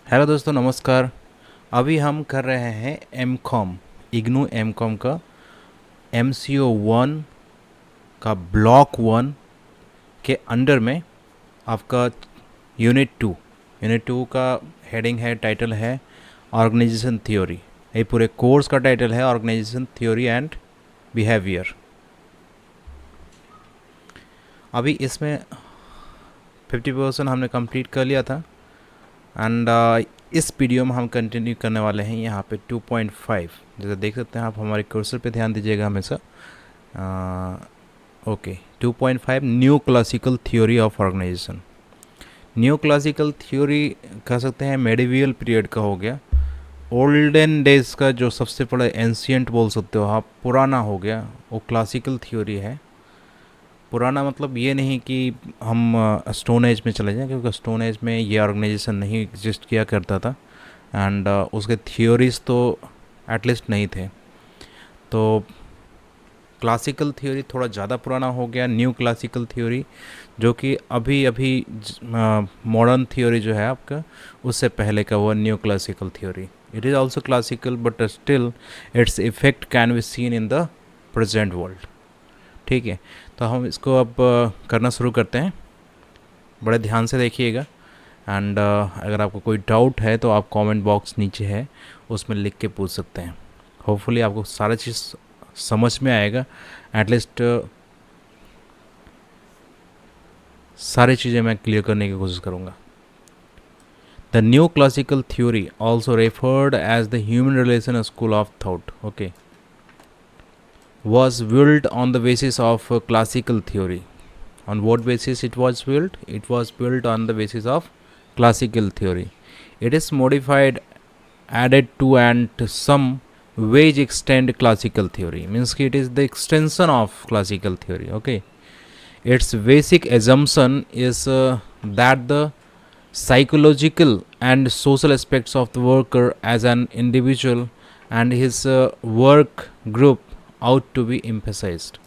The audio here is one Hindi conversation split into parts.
हेलो दोस्तों, नमस्कार। अभी हम कर रहे हैं MCOM इग्नू MCOM का MCO 1 का ब्लॉक 1 के अंडर में आपका यूनिट 2 का हेडिंग है, टाइटल है ऑर्गेनाइजेशन थ्योरी। ये पूरे कोर्स का टाइटल है ऑर्गेनाइजेशन थ्योरी एंड बिहेवियर। अभी इसमें 50% हमने कंप्लीट कर लिया था एंड इस वीडियो में हम कंटिन्यू करने वाले हैं यहाँ पे 2.5। जैसे देख सकते हैं आप, हमारे कर्सर पे ध्यान दीजिएगा हमेशा। Okay, 2.5 new classical theory of organisation. New classical theory कह सकते हैं मेडिवियल पीरियड का हो गया, ओल्डन डेज का जो सबसे बड़ा एंशियंट बोल सकते हो आप, पुराना हो गया, वो क्लासिकल थ्योरी है। पुराना मतलब ये नहीं कि हम स्टोन एज में चले जाएं, क्योंकि स्टोन एज में ये ऑर्गेनाइजेशन नहीं एग्जिस्ट किया करता था एंड उसके थियोरीज तो एटलीस्ट नहीं थे। तो क्लासिकल थ्योरी थोड़ा ज़्यादा पुराना हो गया। न्यू क्लासिकल थ्योरी जो कि अभी अभी मॉडर्न थ्योरी जो है आपका, उससे पहले का वो new classical theory. It is also classical but still its effect can be seen in the present world. ठीक है, तो हम इसको अब करना शुरू करते हैं। बड़े ध्यान से देखिएगा एंड अगर आपको कोई डाउट है तो आप कमेंट बॉक्स नीचे है, उसमें लिख के पूछ सकते हैं। होपफुली आपको सारा चीज़ समझ में आएगा। एटलीस्ट सारी चीज़ें मैं क्लियर करने की कोशिश करूँगा। The new classical theory also referred as the human relation school of thought, okay, was built on the basis of classical theory. On what basis it was built? It was built on the basis of classical theory. It is modified, added to, and to some ways extend classical theory. Means it is the extension of classical theory. Okay. Its basic assumption is that the psychological and social aspects of the worker as an individual and his work group out to be emphasised.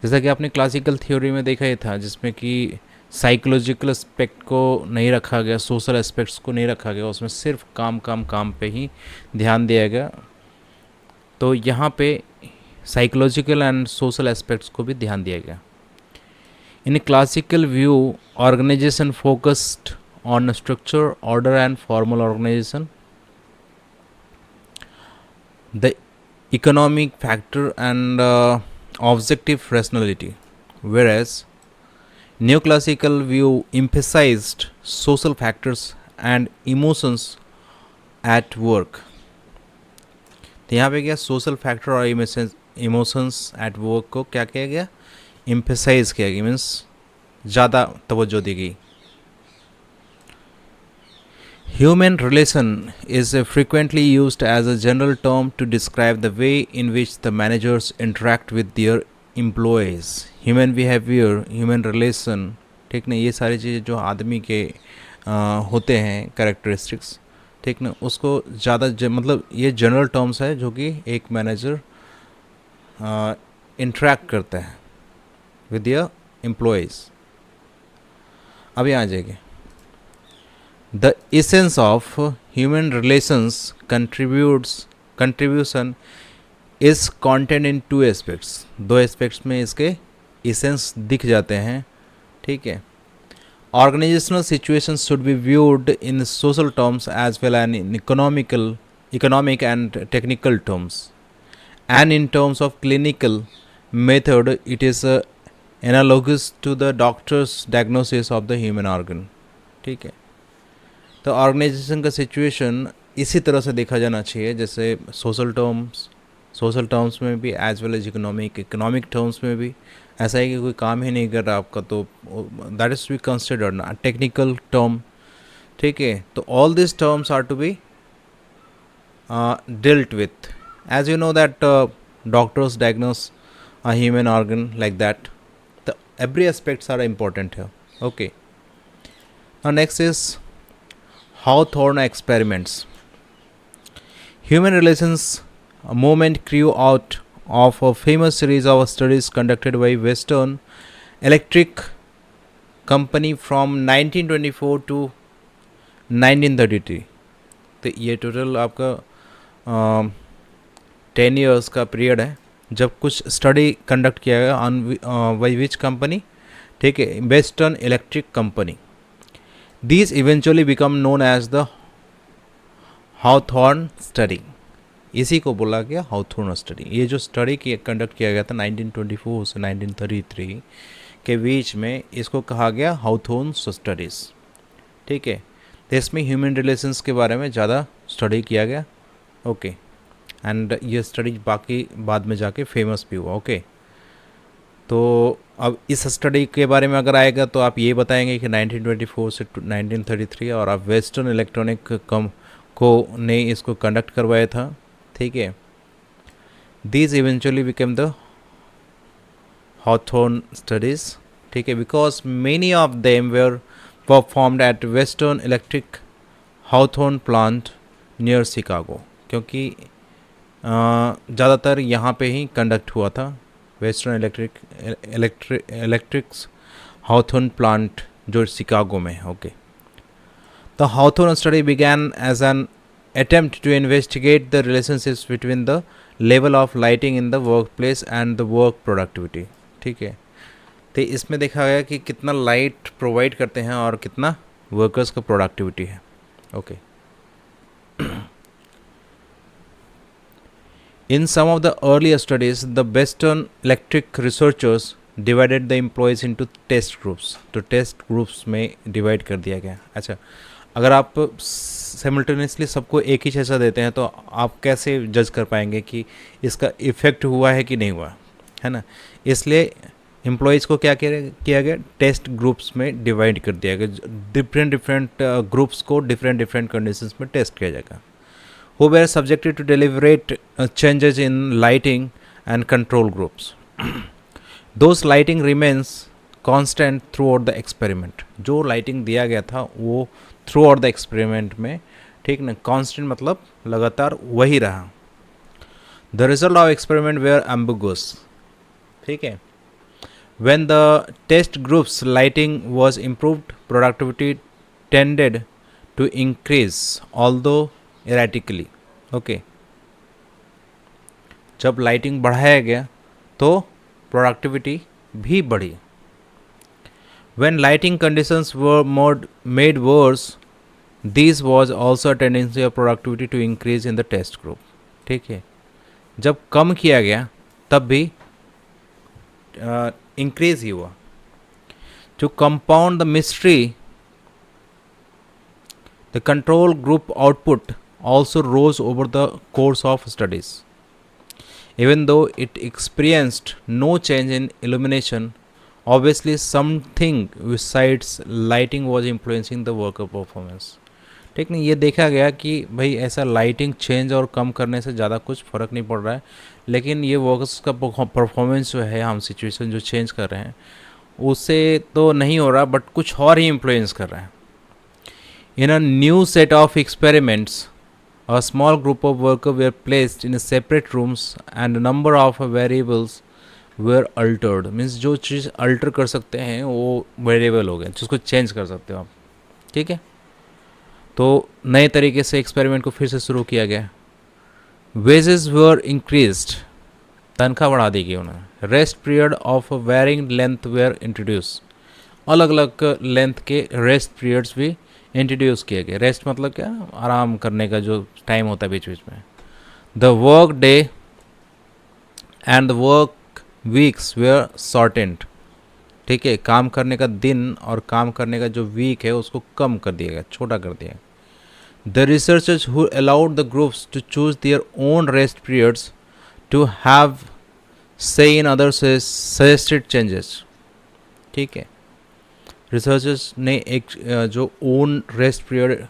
जैसा कि आपने क्लासिकल थ्योरी में देखा ही था, जिसमें कि साइकोलॉजिकल एस्पेक्ट को नहीं रखा गया, सोशल एस्पेक्ट्स को नहीं रखा गया, उसमें सिर्फ काम पे ही ध्यान दिया गया। तो यहाँ पे साइकोलॉजिकल एंड सोशल एस्पेक्ट्स को भी ध्यान दिया गया। In classical view organisation focused on structure, order and formal organisation, the economic factor and objective rationality, whereas neoclassical view emphasized social factors and emotions at work। तो यहाँ पे क्या सोशल फैक्टर और इमोशंस एट वर्क को क्या किया गया, एम्फेसाइज किया गया, मीन्स ज़्यादा तवज्जो दी गई। Human relation is frequently used as a general term to describe the way in which the managers interact with their employees. Human behavior, human relation, ठीक ना, ये सारी चीज़ें जो आदमी के होते हैं कैरेक्टरिस्टिक्स, ठीक ना, उसको ज़्यादा मतलब ये जनरल टर्म्स है जो कि एक मैनेजर इंटरेक्ट करता है विद देयर एम्प्लॉयज़। अभी आ जाएंगे। The essence of human relations contribution is contained in two aspects। दो एस्पेक्ट्स में इसके essence दिख जाते हैं, ठीक है। Organizational situations should be viewed in social terms as well as in economic and technical terms, and in terms of clinical method it is analogous to the doctor's diagnosis of the human organ, ठीक है। तो ऑर्गेनाइजेशन का सिचुएशन इसी तरह से देखा जाना चाहिए, जैसे सोशल टर्म्स में भी as well as economic terms में भी। ऐसा है कि कोई काम ही नहीं कर रहा आपका, तो दैट इज बी कंसिडर्ड ना टेक्निकल टर्म, ठीक है। तो all this terms are to be dealt with, as you know that doctors diagnose a human organ like that. The every aspects are important here. Okay, now next is Hawthorne experiments. Human relations movement grew out of a famous series of studies conducted by Western Electric Company from 1924 to 1933. तो ये टोटल आपका 10 ईयर्स का पीरियड है जब कुछ स्टडी कंडक्ट किया गया ऑन बाई विच कंपनी, ठीक है, Western Electric company. These eventually become known as the Hawthorne study. इसी को बोला गया हाउथॉर्न स्टडी. ये जो स्टडी कंडक्ट किया गया था 1924 से 1933 के बीच में, इसको कहा गया हाउथॉर्न स्टडीज़. ठीक है, तो इसमें ह्यूमन रिलेशंस के बारे में ज़्यादा स्टडी किया गया. ओके, एंड ये स्टडी बाकी बाद में जाके फेमस भी हुआ. ओके, तो अब इस स्टडी के बारे में अगर आएगा तो आप ये बताएंगे कि 1924 से 1933, और आप वेस्टर्न इलेक्ट्रॉनिक को ने इसको कंडक्ट करवाया था. ठीक है, these eventually became the Hawthorne studies. ठीक है, because many of them were performed at Western Electric Hawthorne plant near Chicago. क्योंकि ज़्यादातर यहाँ पे ही कंडक्ट हुआ था, वेस्टर्न इलेक्ट्रिक्स हाउथॉर्न प्लांट जो शिकागो में है. Okay, the Hawthorne study began as an attempt to investigate the relationships between the level of lighting in the workplace and the work productivity. ठीक है, तो इसमें देखा गया कि कितना लाइट प्रोवाइड करते हैं और कितना वर्कर्स का प्रोडक्टिविटी है. Okay, in some of the earlier studies the western electric researchers divided the employees into test groups. तो टेस्ट ग्रुप्स में डिवाइड कर दिया गया. अच्छा, अगर आप सिमल्टेनियसली सबको एक ही जैसा देते हैं तो आप कैसे जज कर पाएंगे कि इसका इफ़ेक्ट हुआ है कि नहीं हुआ है ना. इसलिए एम्प्लॉयज़ को क्या किया गया, टेस्ट ग्रुप्स में डिवाइड कर दिया गया. डिफरेंट ग्रुप्स को डिफरेंट कंडीशंस में टेस्ट किया जाएगा. who were subjected to deliberate changes in lighting and control groups. Those lighting remains constant throughout the experiment. जो lighting दिया गया था वो throughout the experiment में, ठीक ना, constant मतलब लगातार वही रहा. The result of experiment were ambiguous. ठीक है, when the test groups lighting was improved, productivity tended to increase although erratically. Okay, जब लाइटिंग बढ़ाया गया तो प्रोडक्टिविटी भी बढ़ी. When lighting conditions were made worse, this was also a tendency of productivity to increase in the test group. ठीक है, जब कम किया गया तब भी इंक्रीज ही हुआ. To compound the mystery, the control group output also rose over the course of studies. Even though it experienced no change in illumination, obviously something besides lighting was influencing the worker performance. ठीक नहीं, ये देखा गया कि भाई ऐसा लाइटिंग चेंज और कम करने से ज़्यादा कुछ फ़र्क नहीं पड़ रहा है, लेकिन ये वर्कर्स का परफॉर्मेंस जो है, हम सिचुएशन जो चेंज कर रहे हैं उससे तो नहीं हो रहा, बट कुछ और ही इन्फ्लुएंस कर रहा है. In a new set of experiments, a small group of workers were placed in separate rooms and a number of variables were altered. Means जो चीज़ अल्टर कर सकते हैं वो वेरिएबल हो गए, जिसको चेंज कर सकते हो आप. ठीक है, तो नए तरीके से एक्सपेरिमेंट को फिर से शुरू किया गया. वेजेस वर इंक्रीज्ड, तनख्वाह बढ़ा दी गई उन्होंने. Rest period of varying length were introduce, अलग अलग लेंथ के रेस्ट पीरियड्स भी इंट्रोड्यूस किए गए. रेस्ट मतलब क्या, आराम करने का जो टाइम होता है बीच बीच में. The work day and the work weeks were shortened. ठीक है, काम करने का दिन और काम करने का जो वीक है उसको कम कर दिया गया, छोटा कर दिया. The researchers who allowed the groups to choose their own rest periods to have say in other suggested changes. ठीक है, रिसर्चर्स ने एक जो ओन रेस्ट पीरियड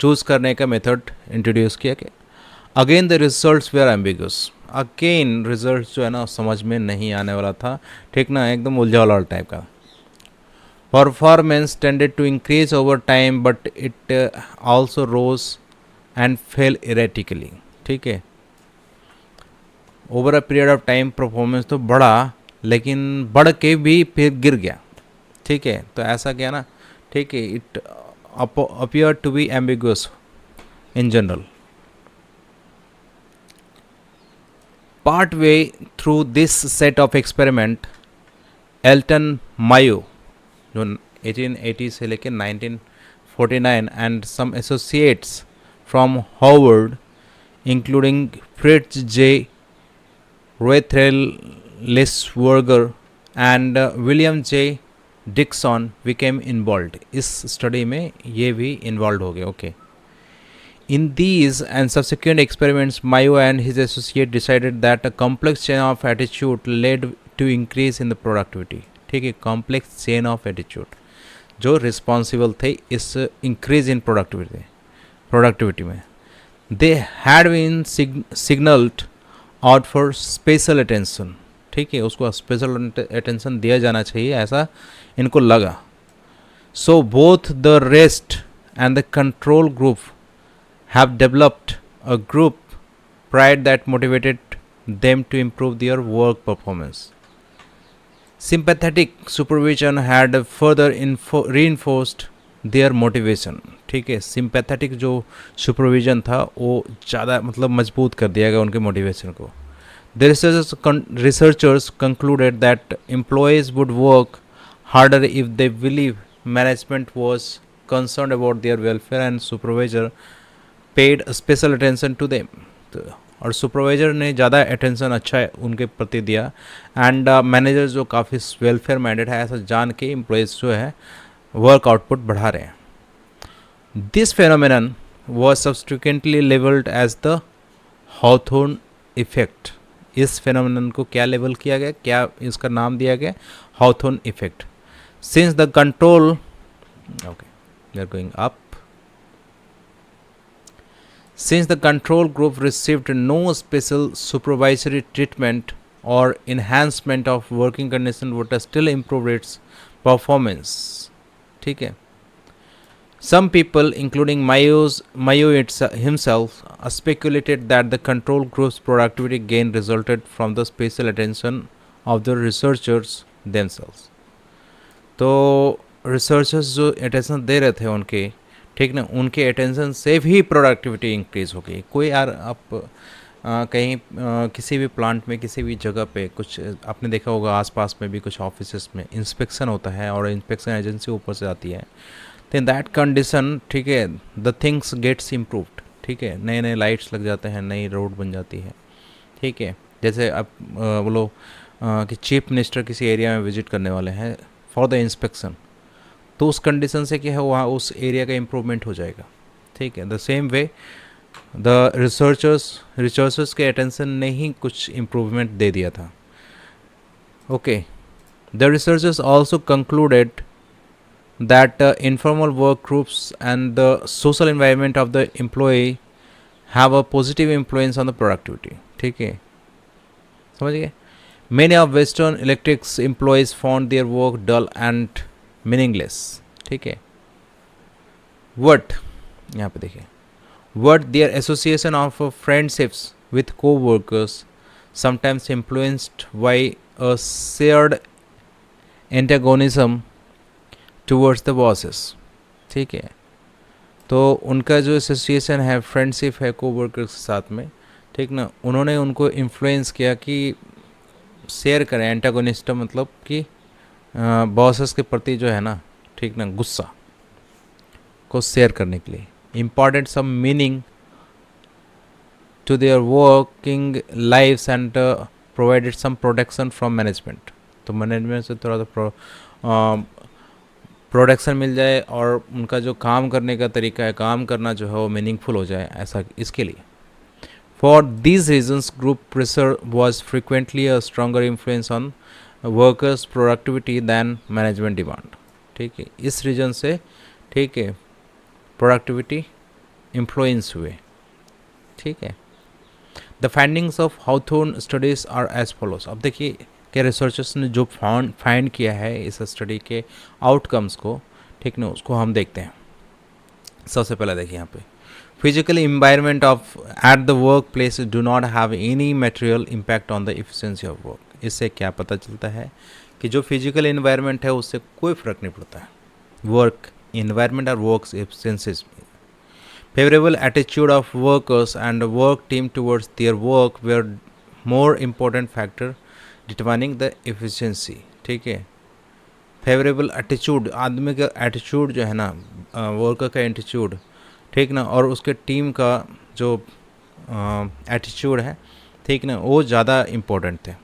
चूज़ करने का मेथड इंट्रोड्यूस किया. कि again the results were ambiguous. Again result जो है ना समझ में नहीं आने वाला था. ठीक ना, एकदम उलझा वाला टाइप का. Performance tended to increase over time but it also rose and fell erratically. ठीक है, over a period of time performance तो बढ़ा लेकिन बढ़ के भी फिर गिर गया. ठीक है, तो ऐसा क्या ना, ठीक है, it appear to be ambiguous. in general. Part way through this set of experiment, Elton Mayo जो 1880 से लेकर 1949 and some associates from Howard including Fritz J. Rethel-Liswerger and William J. Dixon became involved. इस स्टडी में ये भी इन्वॉल्व हो गए. Okay. In these and subsequent experiments, Mayo and his associate decided that a complex chain of attitude led to increase in the productivity. ठीक है, complex chain of attitude जो responsible थे इस increase in productivity में. They had been signaled out for special attention. ठीक है, उसको special attention दिया जाना चाहिए ऐसा इनको लगा. So both the rest and the control group have developed a group pride that motivated them to improve their work performance. Sympathetic supervision had further reinforced their motivation. ठीक है, sympathetic जो supervision था वो ज़्यादा मतलब मजबूत कर दिया गया उनके motivation को. The researchers concluded that employees would work harder if they believe management was concerned about their welfare and supervisor paid special attention to them. और सुपरवाइजर ने ज़्यादा अटेंशन अच्छा उनके प्रति दिया एंड मैनेजर जो काफ़ी वेलफेयर माइंडेड है ऐसा जान के एम्प्लॉयज़ जो है वर्क आउटपुट बढ़ा रहे हैं. This phenomenon was subsequently labelled as the Hawthorne effect. इस फेनोमेनन को क्या लेबल किया गया, क्या इसका नाम दिया गया? Hawthorne effect. Since the control okay we are going up. Since the control group received no special supervisory treatment or enhancement of working conditions would still improve its performance. ठीक है. Some people, including Mayo himself, speculated that the control group's productivity gain resulted from the special attention of the researchers themselves. तो researchers जो attention दे रहे थे उनके, ठीक ना, उनके अटेंशन से भी प्रोडक्टिविटी इंक्रीज हो गई. कोई यार आप कहीं किसी भी प्लांट में किसी भी जगह पे कुछ आपने देखा होगा आसपास में भी कुछ ऑफिसेस में इंस्पेक्शन होता है और इंस्पेक्शन एजेंसी ऊपर से आती है. तो इन दैट कंडीशन ठीक है द थिंग्स गेट्स इम्प्रूव्ड. ठीक है, नए नए लाइट्स लग जाते हैं, नई रोड बन जाती है. ठीक है, जैसे आप बोलो कि चीफ मिनिस्टर किसी एरिया में विजिट करने वाले हैं फॉर द इंस्पेक्शन, तो उस कंडीशन से क्या है वहाँ उस एरिया का इम्प्रूवमेंट हो जाएगा. ठीक है, the same way the researchers के अटेंशन ने ही कुछ इम्प्रूवमेंट दे दिया था. Okay, the researchers also concluded that informal work groups and the social environment of the employee have a positive influence on the productivity. ठीक है, समझ गए. Many of Western Electric's employees found their work dull and meaningless. ठीक है, वट यहाँ पे देखिए what their association of friendships with को workers sometimes influenced by a shared antagonism towards the bosses. ठीक है, तो उनका जो एसोसिएशन है फ्रेंडशिप है को वर्कर्स के साथ में, ठीक ना, उन्होंने उनको इन्फ्लुएंस किया कि शेयर करें. एंटागोनिस्ट मतलब कि बॉसेस के प्रति जो है ना, ठीक ना, गुस्सा को शेयर करने के लिए. Important some meaning to their working lives and provided some protection from management. तो मैनेजमेंट से थोड़ा सा प्रोटेक्शन मिल जाए और उनका जो काम करने का तरीका है, काम करना जो है वो मीनिंगफुल हो जाए, ऐसा इसके लिए. For these reasons group pressure was frequently a stronger influence on workers productivity than management demand. ठीक है, इस रीजन से ठीक है प्रोडक्टिविटी इन्फ्लुएंस हुए. ठीक है, the findings of Hawthorne studies are as follows. अब देखिए कि रिसर्चर्स ने जो फाइंड किया है इस स्टडी के आउटकम्स को, ठीक ना, उसको हम देखते हैं. सबसे पहले देखिए यहाँ पे physical environment of at the work place do not have any material impact on the efficiency of work. इससे क्या पता चलता है कि जो फिजिकल इन्वायरमेंट है उससे कोई फ़र्क नहीं पड़ता है वर्क इन्वायरमेंट और वर्क एफिशिएंसीज में. Favorable attitude of workers and work team towards their work were more important factor determining the efficiency. ठीक है, फेवरेबल एटीट्यूड, आदमी का एटीट्यूड जो है ना, वर्कर का एटीट्यूड, ठीक ना, और उसके टीम का जो एटीट्यूड है, ठीक ना, वो ज़्यादा इम्पोर्टेंट थे.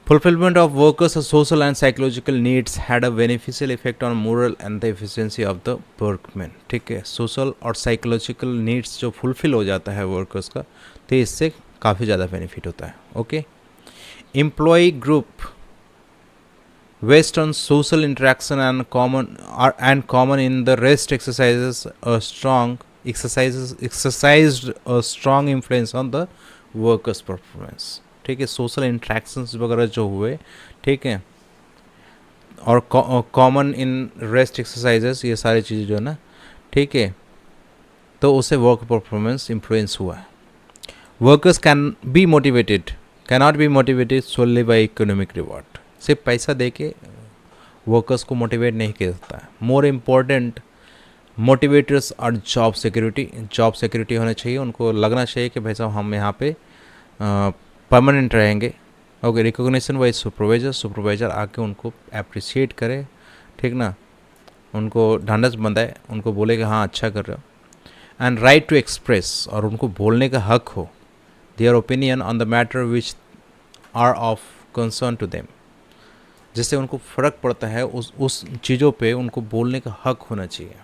Fulfillment of workers' social and psychological needs had a beneficial effect on moral and the efficiency of the workmen. ठीक है, सोशल और साइकोलॉजिकल नीड्स जो फुलफिल हो जाता है वर्कर्स का, तो इससे काफ़ी ज़्यादा बेनिफिट होता है. Okay, employee group based on social interaction and common in the rest exercised a strong influence on the workers performance. ठीक है, सोशल इंट्रैक्शंस वगैरह जो हुए, ठीक है, और कॉमन इन रेस्ट एक्सरसाइजेस, ये सारी चीज़ें जो है ना, ठीक है, तो उससे वर्क परफॉर्मेंस इन्फ्लुएंस हुआ है. Workers cannot be motivated solely by economic reward. सिर्फ पैसा दे के वर्कर्स को मोटिवेट नहीं किया जाता है. मोर इम्पोर्टेंट मोटिवेटर्स और जॉब सिक्योरिटी होना चाहिए. उनको लगना चाहिए कि भाई साहब हम यहाँ पे परमानेंट रहेंगे. ओके, रिकॉग्निशन वाइज सुपरवाइज़र आके उनको अप्रिशिएट करे, ठीक ना, उनको ढांढस बंधाए, उनको बोले कि हाँ अच्छा कर रहे हो. एंड राइट टू एक्सप्रेस, और उनको बोलने का हक हो, their opinion on the matter which are of concern to them. जिससे उनको फ़र्क पड़ता है उस चीज़ों पे उनको बोलने का हक होना चाहिए.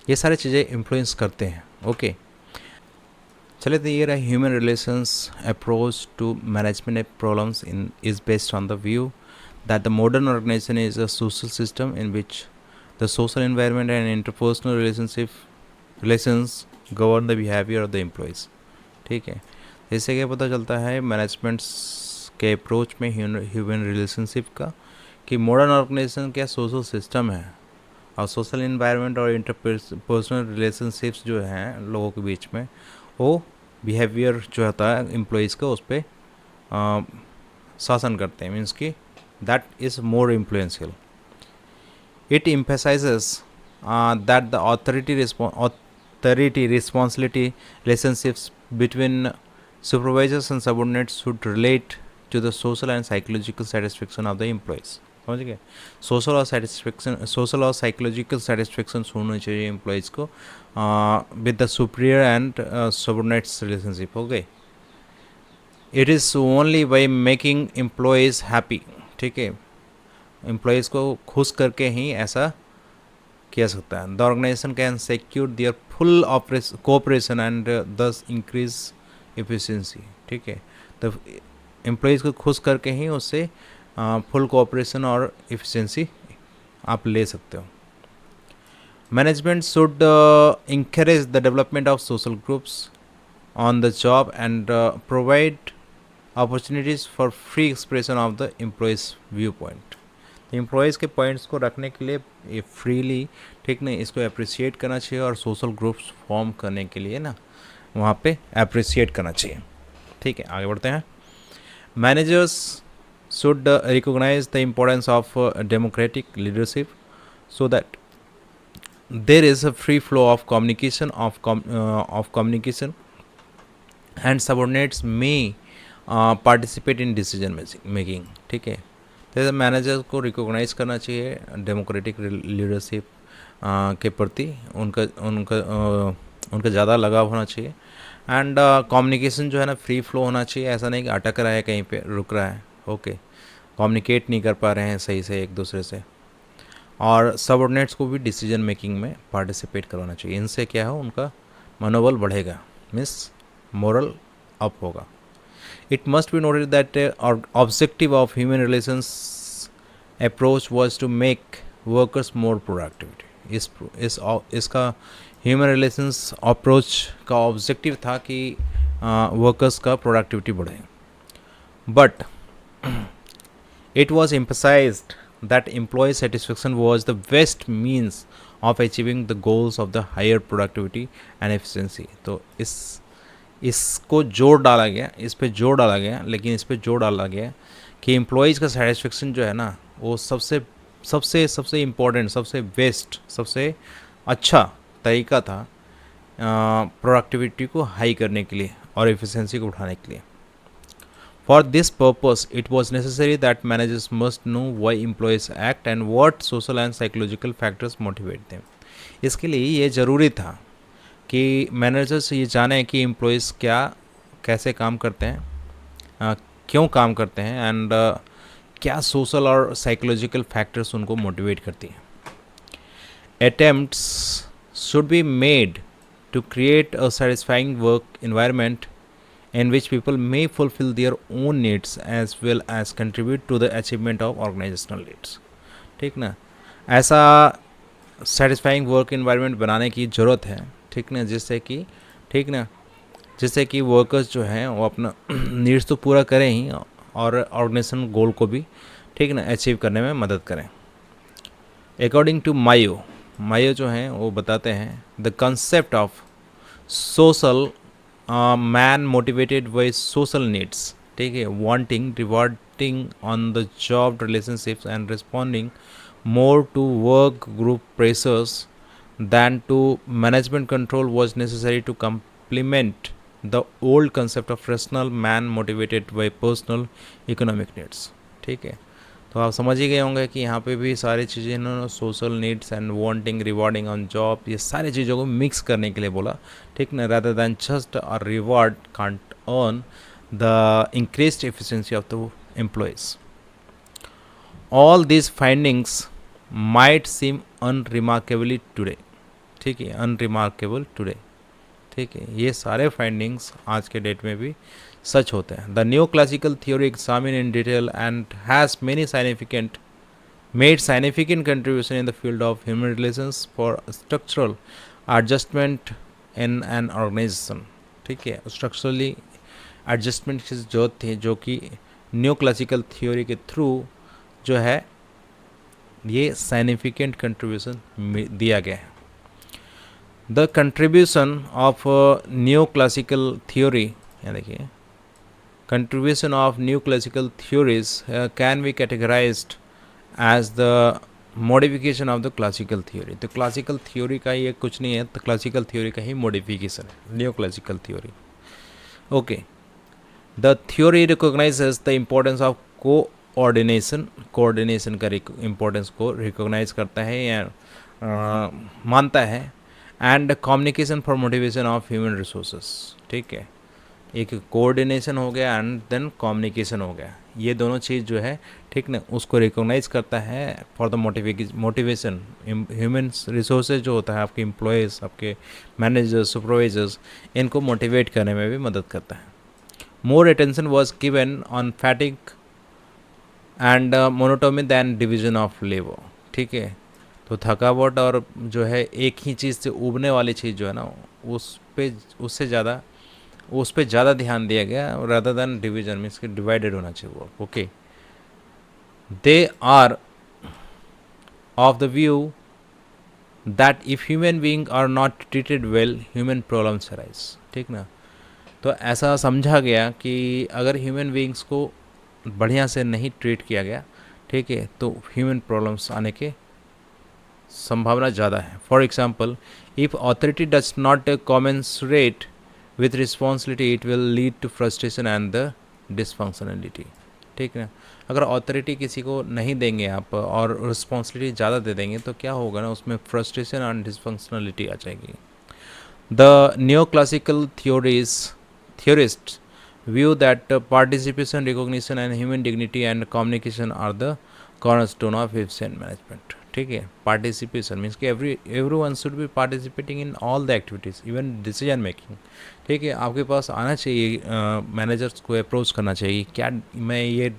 ये सारी चीज़ें इन्फ्लुएंस करते हैं. ओके, चले तो ये रहा human relations approach to management problems is based on the view that the modern organisation is a social system in which the social environment and interpersonal relations govern the behaviour of the employees. ठीक है, इससे क्या पता चलता है मैनेजमेंट्स के अप्रोच में ह्यूमन रिलेशनशिप का, कि मॉडर्न ऑर्गेनाइजेशन क्या सोशल सिस्टम है, और सोशल एनवायरनमेंट और इंटरपर्सनल रिलेशनशिप्स जो हैं लोगों के बीच में, वो बिहेवियर जो होता है एम्प्लॉयज़ का, उस पर शासन करते हैं. मीन्स कि that is more influential. It emphasises that the authority responsibility relationships between supervisors and subordinates should relate to the social and psychological satisfaction of the employees. समझ गए, सोशल और साइकोलॉजिकल सेटिस्फेक्शन होना चाहिए एम्प्लॉयज़ को with the superior and subordinates relationship. हो गए, it is only by making employees happy. ठीक है, एम्प्लॉयज़ को खुश करके ही ऐसा किया सकता है. The organisation can secure their full cooperation and thus increase efficiency. ठीक है, तो एम्प्लॉयज़ को खुश करके ही उससे फुल कोऑपरेशन और एफिशिएंसी आप ले सकते हो. Management should encourage the development of social groups on the job and provide opportunities for free expression of the employees view point. Employees के पॉइंट्स को रखने के लिए ये फ्रीली, ठीक नहीं, इसको अप्रिशिएट करना चाहिए, और सोशल ग्रुप्स फॉर्म करने के लिए ना वहाँ पे अप्रिशिएट करना चाहिए. ठीक है, आगे बढ़ते हैं. Managers should recognize the importance of democratic leadership so that there is a free flow of communication and subordinates may participate in decision making. ठीक है, तो मैनेजर को रिकॉग्नाइज करना चाहिए डेमोक्रेटिक लीडरशिप के प्रति, उनका ज़्यादा लगाव होना चाहिए. एंड कम्युनिकेशन जो है ना फ्री फ्लो होना चाहिए. ऐसा नहीं कि अटक रहा है, कहीं पे रुक रहा है, ओके, कम्युनिकेट नहीं कर पा रहे हैं सही से एक दूसरे से. और सबऑर्डिनेट्स को भी डिसीजन मेकिंग में पार्टिसिपेट करवाना चाहिए. इनसे क्या है, उनका मनोबल बढ़ेगा, मीन्स मोरल अप होगा. It must be noted that objective of human relations approach was to make workers more productivity. इसका ह्यूमन रिलेशंस अप्रोच का ऑब्जेक्टिव था कि वर्कर्स का प्रोडक्टिविटी बढ़े. But it was emphasized that employee satisfaction was the best means of achieving the goals of the higher productivity and efficiency. तो इसको जोर डाला गया, इस पे जोर डाला गया, लेकिन इस पे जोर डाला गया कि एम्प्लॉयज़ का सेटिस्फेक्शन जो है ना, वो सबसे इम्पोर्टेंट, सबसे बेस्ट, सबसे अच्छा तरीका था प्रोडक्टिविटी को हाई करने के लिए और एफिशिएंसी को उठाने के लिए. For this purpose, it was necessary that managers must know why employees act and what social and psychological factors motivate them. इसके लिए ये ज़रूरी था कि मैनेजर्स ये जानें कि एम्प्लॉयज़ क्या कैसे काम करते हैं, क्यों काम करते हैं, एंड क्या सोशल और साइकोलॉजिकल फैक्टर्स उनको मोटिवेट करती हैं. Attempts should be made to create a satisfying work environment in which people may fulfill their own needs as well as contribute to the achievement of organizational needs. ठीक ना, ऐसा सेटिस्फाइंग वर्क इन्वायरमेंट बनाने की ज़रूरत है. ठीक ना, जिससे कि वर्कर्स जो हैं वो अपना नीड्स तो पूरा करें ही और ऑर्गेनाइजेशन गोल को भी ठीक ना अचीव करने में मदद करें. अकॉर्डिंग टू मायो जो हैं वो बताते हैं the concept of social man motivated by social needs. ठीक है, wanting rewarding on the job relationships and responding more to work group pressures than to management control was necessary to complement the old concept of rational man motivated by personal economic needs. ठीक है, तो आप समझ ही गए होंगे कि यहाँ पे भी सारी चीज़ें इन्होंने social needs and wanting rewarding on job ये सारी चीज़ों को मिक्स करने के लिए बोला. ठीक ना, rather than just a reward can't earn the increased efficiency of the employees. All these findings might seem unremarkably today. ठीक है, अनरिमार्केबल टुडे. ठीक है, ये सारे फाइंडिंग्स आज के डेट में भी सच होते हैं. The new classical theory examine in detail and has many made significant contribution in the field of human relations for structural adjustment in an organization. ठीक है, स्ट्रक्चरली एडजस्टमेंट की जरूरत थी जो कि न्यू क्लासिकल थ्योरी के थ्रू जो है ये साइनिफिकेंट कंट्रीब्यूशन दिया गया है. The contribution of new classical theory, यहाँ देखिए, contribution of new classical theories can be categorised as the modification of the classical theory. तो क्लासिकल थ्योरी का ये कुछ नहीं है, तो क्लासिकल थ्योरी का ही मॉडिफिकेशन है new classical theory. Okay, the theory recognises the importance of coordination का इम्पोर्टेंस को रिकॉग्नाइज करता है या मानता है. And communication for motivation of human resources. ठीक है, एक कोऑर्डिनेशन हो गया एंड देन कम्युनिकेशन हो गया, ये दोनों चीज़ जो है ठीक ना उसको रिकॉग्नाइज करता है for the motivation. Human resources जो होता है आपके एम्प्लॉयज़, आपके मैनेजर्स, सुपरवाइजर्स, इनको मोटिवेट करने में भी मदद करता है. More attention was given on fatigue and monotony than division of labour. ठीक है, तो थकावट और जो है एक ही चीज़ से उबने वाली चीज़ जो है ना उस पे ज़्यादा ध्यान दिया गया रादर दैन डिवीजन, मीन्स कि डिवाइडेड होना चाहिए वो. Okay, they are of the view that if human being are not treated well human problems arise. ठीक ना, तो ऐसा समझा गया कि अगर ह्यूमन बीइंग्स को बढ़िया से नहीं ट्रीट किया गया, ठीक है, तो ह्यूमन प्रॉब्लम्स आने के संभावना ज़्यादा है. For example, if authority does not commensurate with responsibility it will lead to frustration and the dysfunctionality. ठीक है, अगर अथॉरिटी किसी को नहीं देंगे आप और रिस्पॉन्सिबिलिटी ज़्यादा दे देंगे तो क्या होगा ना, उसमें फ्रस्ट्रेशन एंड डिसफंक्शनलिटी आ जाएगी. The new classical theorists view that participation, recognition and human dignity and communication are the cornerstone of efficient management. ठीक है, पार्टिसिपेशन मीन्स कि everyone should be participating in all the activities, even decision making. ठीक है, आपके पास आना चाहिए, मैनेजर्स को अप्रोच करना चाहिए, क्या मैं ये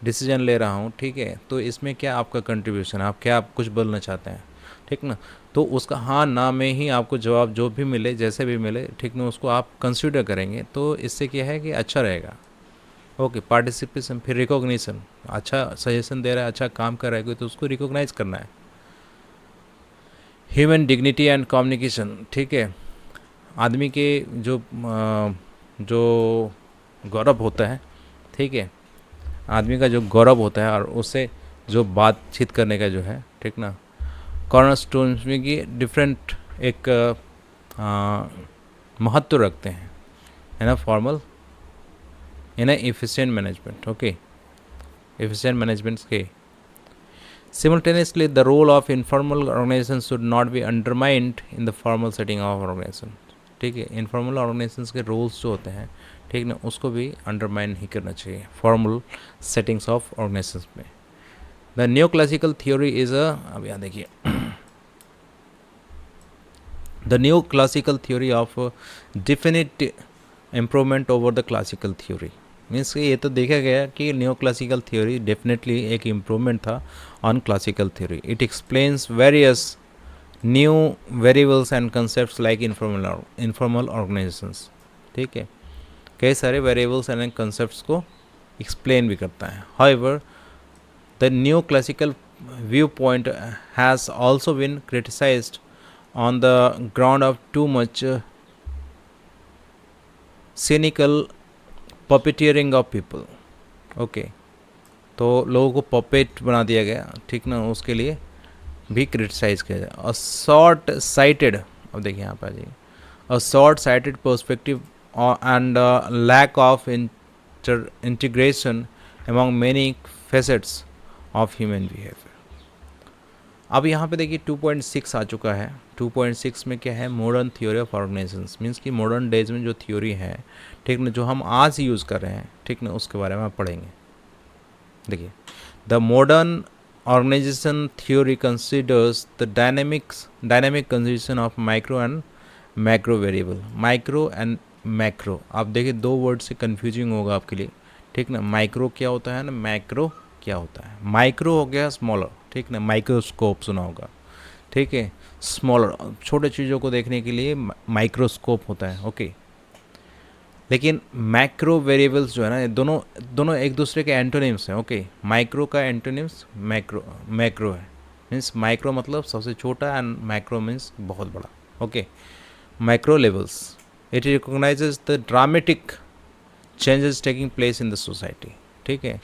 डिसीजन ले रहा हूँ, ठीक है, तो इसमें क्या आपका कंट्रीब्यूशन, आप कुछ बोलना चाहते हैं. ठीक ना, तो उसका हाँ ना में ही आपको जवाब जो भी मिले, जैसे भी मिले, ठीक ना, उसको आप कंसीडर करेंगे, तो इससे क्या है कि अच्छा रहेगा. ओके, पार्टिसिपेशन, फिर रिकॉग्निशन, अच्छा सजेशन दे रहा है, अच्छा काम कर रहा है कोई, तो उसको रिकॉग्नाइज करना है. Human dignity and communication. ठीक है, आदमी के जो गौरव होता है, ठीक है, आदमी का जो गौरव होता है और उससे जो बातचीत करने का जो है, ठीक ना, कॉर्नरस्टोन्स में कि डिफरेंट एक महत्व रखते हैं है ना, फॉर्मल इन efficient management, okay, efficient management के simultaneously the role of informal organizations should not be undermined in the formal setting of organization, ठीक है, इनफॉर्मल ऑर्गेनाइजेशंस के रोल्स जो होते हैं, ठीक ना, उसको भी अंडरमाइन नहीं करना चाहिए फॉर्मल सेटिंग्स ऑफ ऑर्गेनाइजेशंस में. The new classical theory is a, अब यहाँ देखिए, the new classical theory of definite improvement over the classical theory means ये तो देखा गया कि न्यू क्लासिकल थ्योरी डेफिनेटली एक इम्प्रूवमेंट था on classical theory. It explains various new variables and concepts like informal organisations, ठीक है, कई सारे वेरिएबल्स एंड कंसेप्ट्स को एक्सप्लेन भी करता है. However the new classical view point has also been criticised on the ground of too much cynical puppeteering of people, okay, तो लोगों को पपेट बना दिया गया, ठीक ना, उसके लिए भी क्रिटिसाइज किया जाए. अ शॉर्ट साइटेड, अब देखिए यहाँ पर आ जाइए, a short sighted perspective and lack of integration among many facets of human behaviour. अब यहाँ पे देखिए 2.6 आ चुका है. 2.6 में क्या है, modern theory of organisations means कि मॉडर्न डेज में जो थ्योरी है, ठीक ना, जो हम आज यूज़ कर रहे हैं, ठीक ना, उसके बारे में आप पढ़ेंगे. देखिए, the modern organisation theory considers the dynamic consistence of micro and macro variable. Micro and macro, आप देखिए दो वर्ड से कन्फ्यूजिंग होगा आपके लिए, ठीक ना. माइक्रो क्या होता है ना, मैक्रो क्या होता है. माइक्रो हो गया स्मॉलर, ठीक ना, माइक्रोस्कोप सुना होगा, ठीक है, स्मॉलर छोटे चीज़ों को देखने के लिए माइक्रोस्कोप होता है, ओके. लेकिन मैक्रो वेरिएबल्स जो है ना, दोनों एक दूसरे के एंटोनिम्स हैं, ओके. माइक्रो का एंटोनिम्स मैक्रो है, मीन्स माइक्रो मतलब सबसे छोटा एंड मैक्रो मीन्स बहुत बड़ा, okay. Micro levels, it recognises the dramatic changes taking place in the society, ठीक है.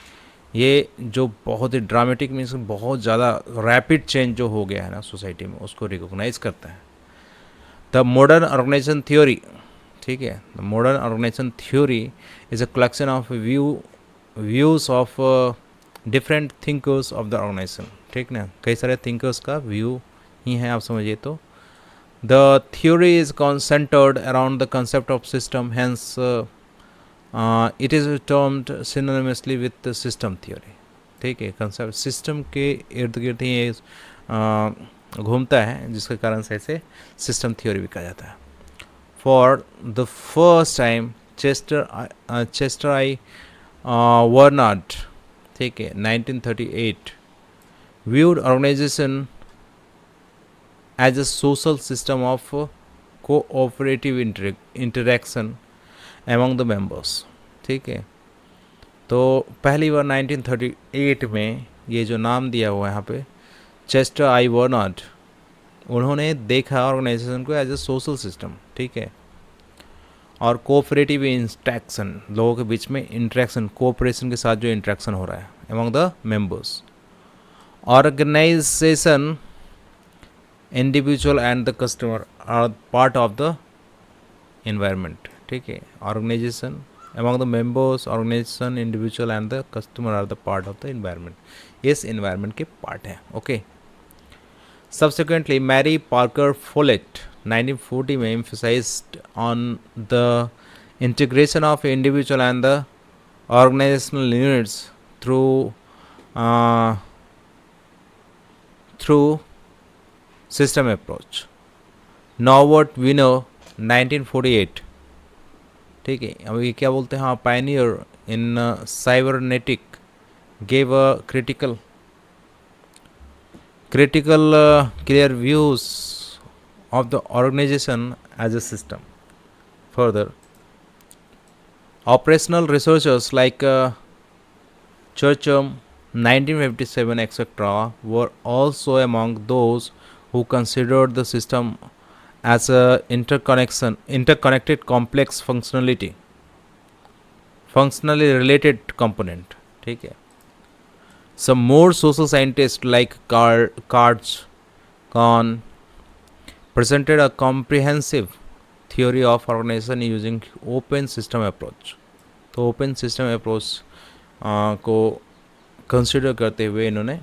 ये जो बहुत ही ड्रामेटिक मीन्स बहुत ज़्यादा रैपिड चेंज जो हो गया है ना सोसाइटी में, उसको रिकॉग्नाइज करता है. द मॉडर्न ऑर्गेनाइजेशन थ्योरी, ठीक है, the modern organisation theory is a collection of views of different thinkers of the organisation, ठीक ना, कई सारे थिंकर्स का व्यू ही है, आप समझिए. तो the theory is centred around the concept of system, hence it is termed synonymously with system theory, ठीक है. कंसेप्ट सिस्टम के इर्द गिर्द ही ये घूमता है, जिसके कारण से इसे सिस्टम थ्योरी भी कहा जाता है. For the first time Chester I Barnard, ठीक है, 1938 viewed organization as a social system of cooperative interaction among the members, ठीक है. तो पहली बार 1938 में ये जो नाम दिया हुआ है यहाँ पे, चेस्टर आई वर्नाड, उन्होंने देखा ऑर्गेनाइजेशन को एज ए सोशल सिस्टम, ठीक है, और कोऑपरेटिव इंट्रैक्शन, लोगों के बीच में इंट्रैक्शन, कोऑपरेशन के साथ जो इंट्रैक्शन हो रहा है among the members. Organization, individual and the customer are part of the environment, ठीक है. Organization among the members, organization, individual and the customer are the part of the environment. इस environment के part है, okay. Subsequently, Mary Parker Follett 1940 में emphasized on the integration of individual and the organizational units through system approach. Norbert Wiener 1948, ठीक है. अब ये क्या बोलते हैं, हाँ, pioneer in cybernetic gave a critical clear views of the organization as a system. Further, operational researchers like Churchum 1957 etc. were also among those who considered the system as a interconnected complex functionally related component, ठीक है. Some more social scientists like Karts कौन presented a comprehensive theory of organization using open system approach. तो ओपन सिस्टम अप्रोच को कंसिडर करते हुए इन्होंने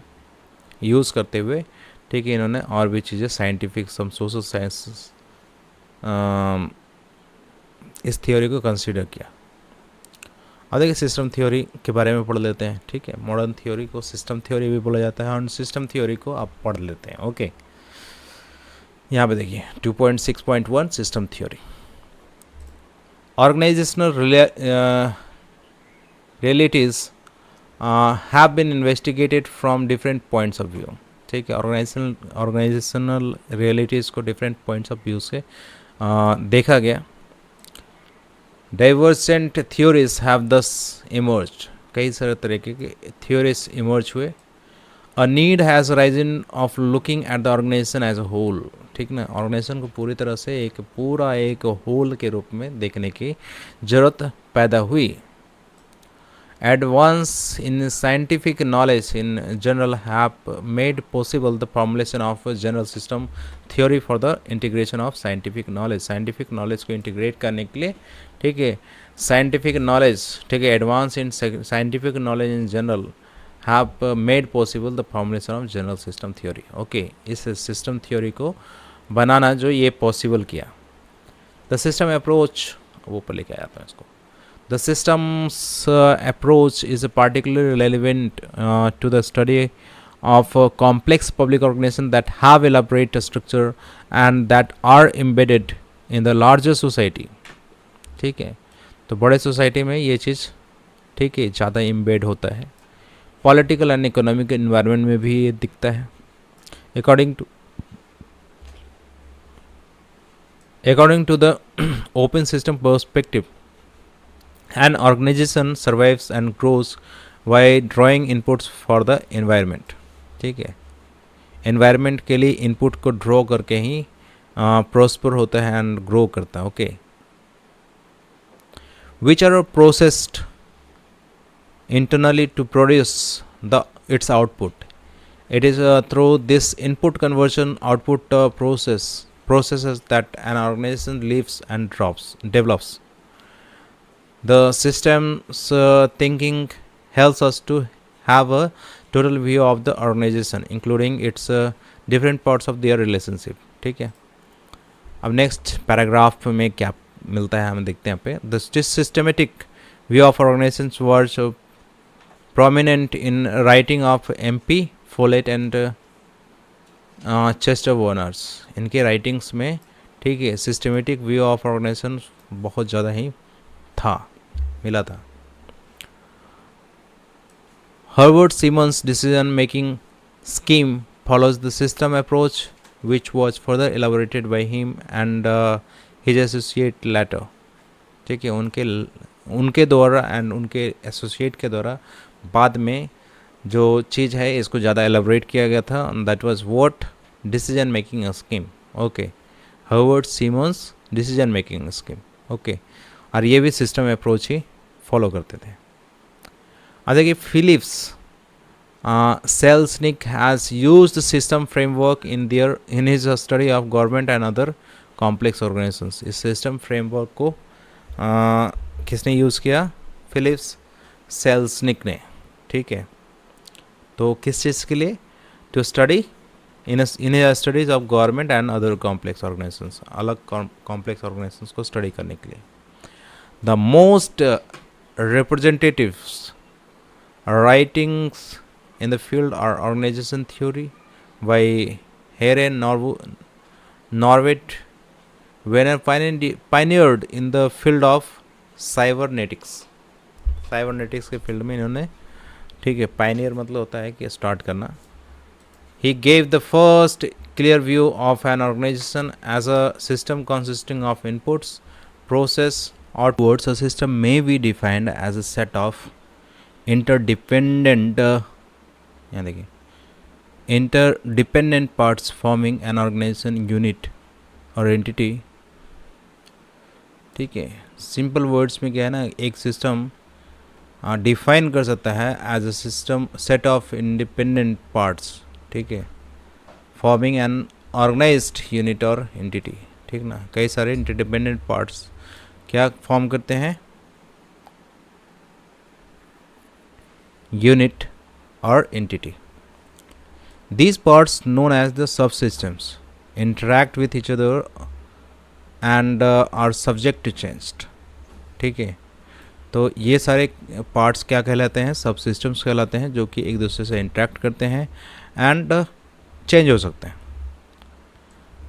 यूज़ करते हुए, ठीक है, इन्होंने और भी चीज़ें साइंटिफिक सम सोशल साइंस इस थ्योरी को कंसिडर किया. अब देखिए सिस्टम थ्योरी के बारे में पढ़ लेते हैं. ठीक है, मॉडर्न थ्योरी को सिस्टम थ्योरी भी बोला जाता है और सिस्टम थ्योरी को आप पढ़ लेते हैं. ओके, यहाँ पे देखिए 2.6.1 system theory. Organisational realities have been investigated from different points of view. ठीक है, ऑर्गेनाइजेशनल रियलिटीज़ को डिफरेंट पॉइंट्स ऑफ व्यू से देखा गया. Divergent theories have thus emerged. कई सारे तरीके के थ्योरीज इमर्ज हुए. A need has risen of looking at the organisation as a whole. ठीक ना, ऑर्गेनाइजेशन को पूरी तरह से एक होल के रूप में देखने की ज़रूरत पैदा हुई. Advance in scientific knowledge in general have made possible the formulation of a general system theory for the integration of scientific knowledge. Scientific knowledge को integrate करने के लिए, ठीक है, scientific knowledge, ठीक है, advance in scientific knowledge in general have made possible the formulation of general system theory. Okay, इस system theory को बनाना जो ये possible किया. The system approach, वो पर लेके आया था इसको. The system's approach is particularly relevant to the study of complex public organizations that have elaborate structure and that are embedded in the larger society. ठीक है, तो बड़े सोसाइटी में ये चीज़, ठीक है, ज़्यादा इम्बेड होता है. पॉलिटिकल एंड इकोनॉमिक इन्वायरमेंट में भी ये दिखता है. According to the open system perspective, an organization survives and grows by drawing inputs for the environment. ठीक है, environment के लिए input को draw करके ही prosper होता है and grow करता है. Okay, which are processed internally to produce its output. It is through this input conversion output processes that an organization lives and develops. The system's thinking helps us to have a total view of the organization, including its different parts of their relationship. ठीक है, अब नेक्स्ट पैराग्राफ में क्या मिलता है हमें देखते हैं यहाँ पे. The systematic view of organizations was prominent in writing of MP Follett and Chester Warners. इनके राइटिंग्स में, ठीक है, सिस्टमेटिक व्यू ऑफ ऑर्गेनाइजेशन बहुत ज़्यादा ही मिला था. Herbert Simon's decision making scheme follows the system approach, which was further elaborated by him and his associate later. ठीक है, उनके द्वारा एंड उनके एसोसिएट के द्वारा बाद में जो चीज़ है इसको ज़्यादा एलाबोरेट किया गया था. That was what decision making scheme. Okay, Herbert Simmons decision making scheme. Okay, और ये भी सिस्टम अप्रोच ही फॉलो करते थे. अब देखिए Philips Selznick has used system framework in his study of government and other complex organisations. इस सिस्टम फ्रेमवर्क को किसने यूज़ किया? फिलिप्स सेल्सनिक ने. ठीक है, तो किस चीज़ के लिए? To study in studies of government and other complex organizations, अलग कॉम्प्लेक्स ऑर्गेनाइजेशंस को स्टडी करने के लिए. The most representatives writings in the field are organization theory by Heren Norwet, pioneered in the field of cybernetics. cybernetics के फील्ड में इन्होंने, ठीक है, पायनियर मतलब होता है कि स्टार्ट करना. He gave the first clear view of an organization as a system consisting of inputs, process, outputs. A system may be defined as a set of interdependent parts forming an organization unit or entity. ठीक है, सिंपल वर्ड्स में क्या है ना, एक सिस्टम डिफाइन कर सकता है as a system set of independent parts, ठीक है, फॉर्मिंग एन ऑर्गेनाइज्ड यूनिट और एंटिटी, ठीक ना, कई सारे इंटरडिपेंडेंट पार्ट्स क्या फॉर्म करते हैं, यूनिट और entity. These parts known as the subsystems interact with each other and are subject to change. ठीक है, तो ये सारे पार्ट्स क्या कहलाते हैं, सब सिस्टम्स कहलाते हैं, जो कि एक दूसरे से इंटरेक्ट करते हैं एंड चेंज हो सकते हैं.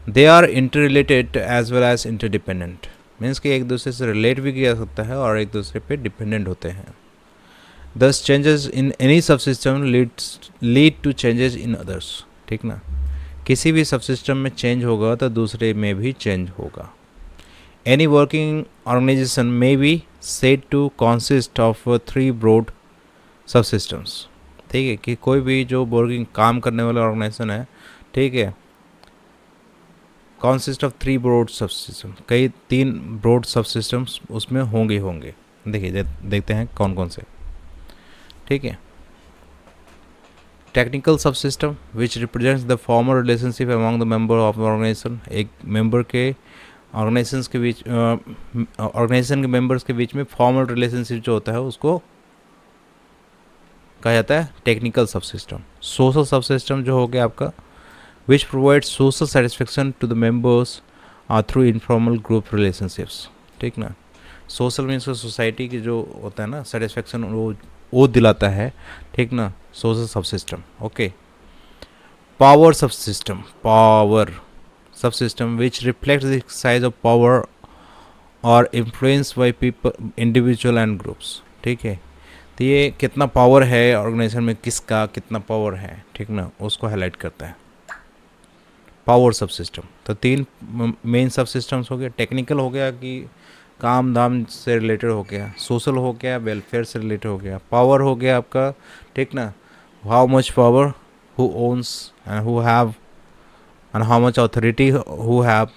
They are inter related as well as interdependent, means कि एक दूसरे से रिलेट भी किया जा सकता है और एक दूसरे पे डिपेंडेंट होते हैं. Thus changes in any subsystem lead to changes in others. ठीक ना, किसी भी सबसिस्टम में चेंज होगा तो दूसरे में भी चेंज होगा. Any working organization may be said to consist of 3 broad subsystems. ठीक है, कि कोई भी जो वर्किंग काम करने वाला ऑर्गेनाइजेशन है, ठीक है, consist of 3 broad subsystems, कई 3 broad subsystems उसमें होंगे. देखिए देखते हैं कौन कौन से. ठीक है, technical sub system which represents the formal relationship among the member of organization. एक मेंबर के ऑर्गेनाइजेशन के बीच, ऑर्गेनाइजेशन के मेंबर्स के बीच में फॉर्मल रिलेशनशिप जो होता है उसको कहा जाता है technical sub system. Social sub system जो हो गया आपका, which provides social satisfaction to the members through informal group relationships. ठीक ना, सोशल मीन्स सोसाइटी की जो होता है ना सेटिस्फेक्शन, वो दिलाता है. ठीक ना, social sub system. Okay, power sub system. Power sub system which reflect the size of power और influence by people, individual and groups. ठीक है, तो ये कितना पावर है ऑर्गेनाइजेशन में, किसका कितना पावर है, ठीक ना, उसको हाईलाइट करता है पावर सब सिस्टम. तो 3 मेन सब सिस्टम्स हो गए. टेक्निकल हो गया कि काम धाम से रिलेटेड हो गया, सोशल हो गया, वेलफेयर से रिलेटेड हो गया, पावर हो गया आपका, ठीक ना, how much power who owns and who have and how much authority who have,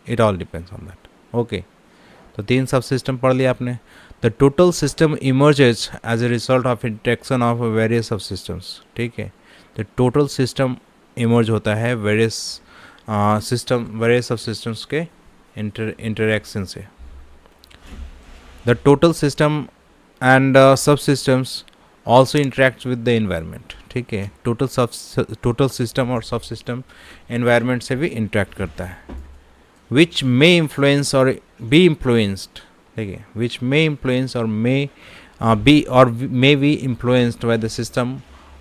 it all depends on that. Okay, तो 3 सब सिस्टम पढ़ लिया आपने. The total system emerges as a result of interaction of various sub systems. ठीक है, द टोटल सिस्टम इमर्ज होता है वेरियस सब सिस्टम्स के इंटरेक्शन से. The total system and subsystems also interact with the environment. ठीक है, total system और subsystem environment से भी interact करता है. Which may influence or be influenced. ठीक है, which may influence or may be influenced by the system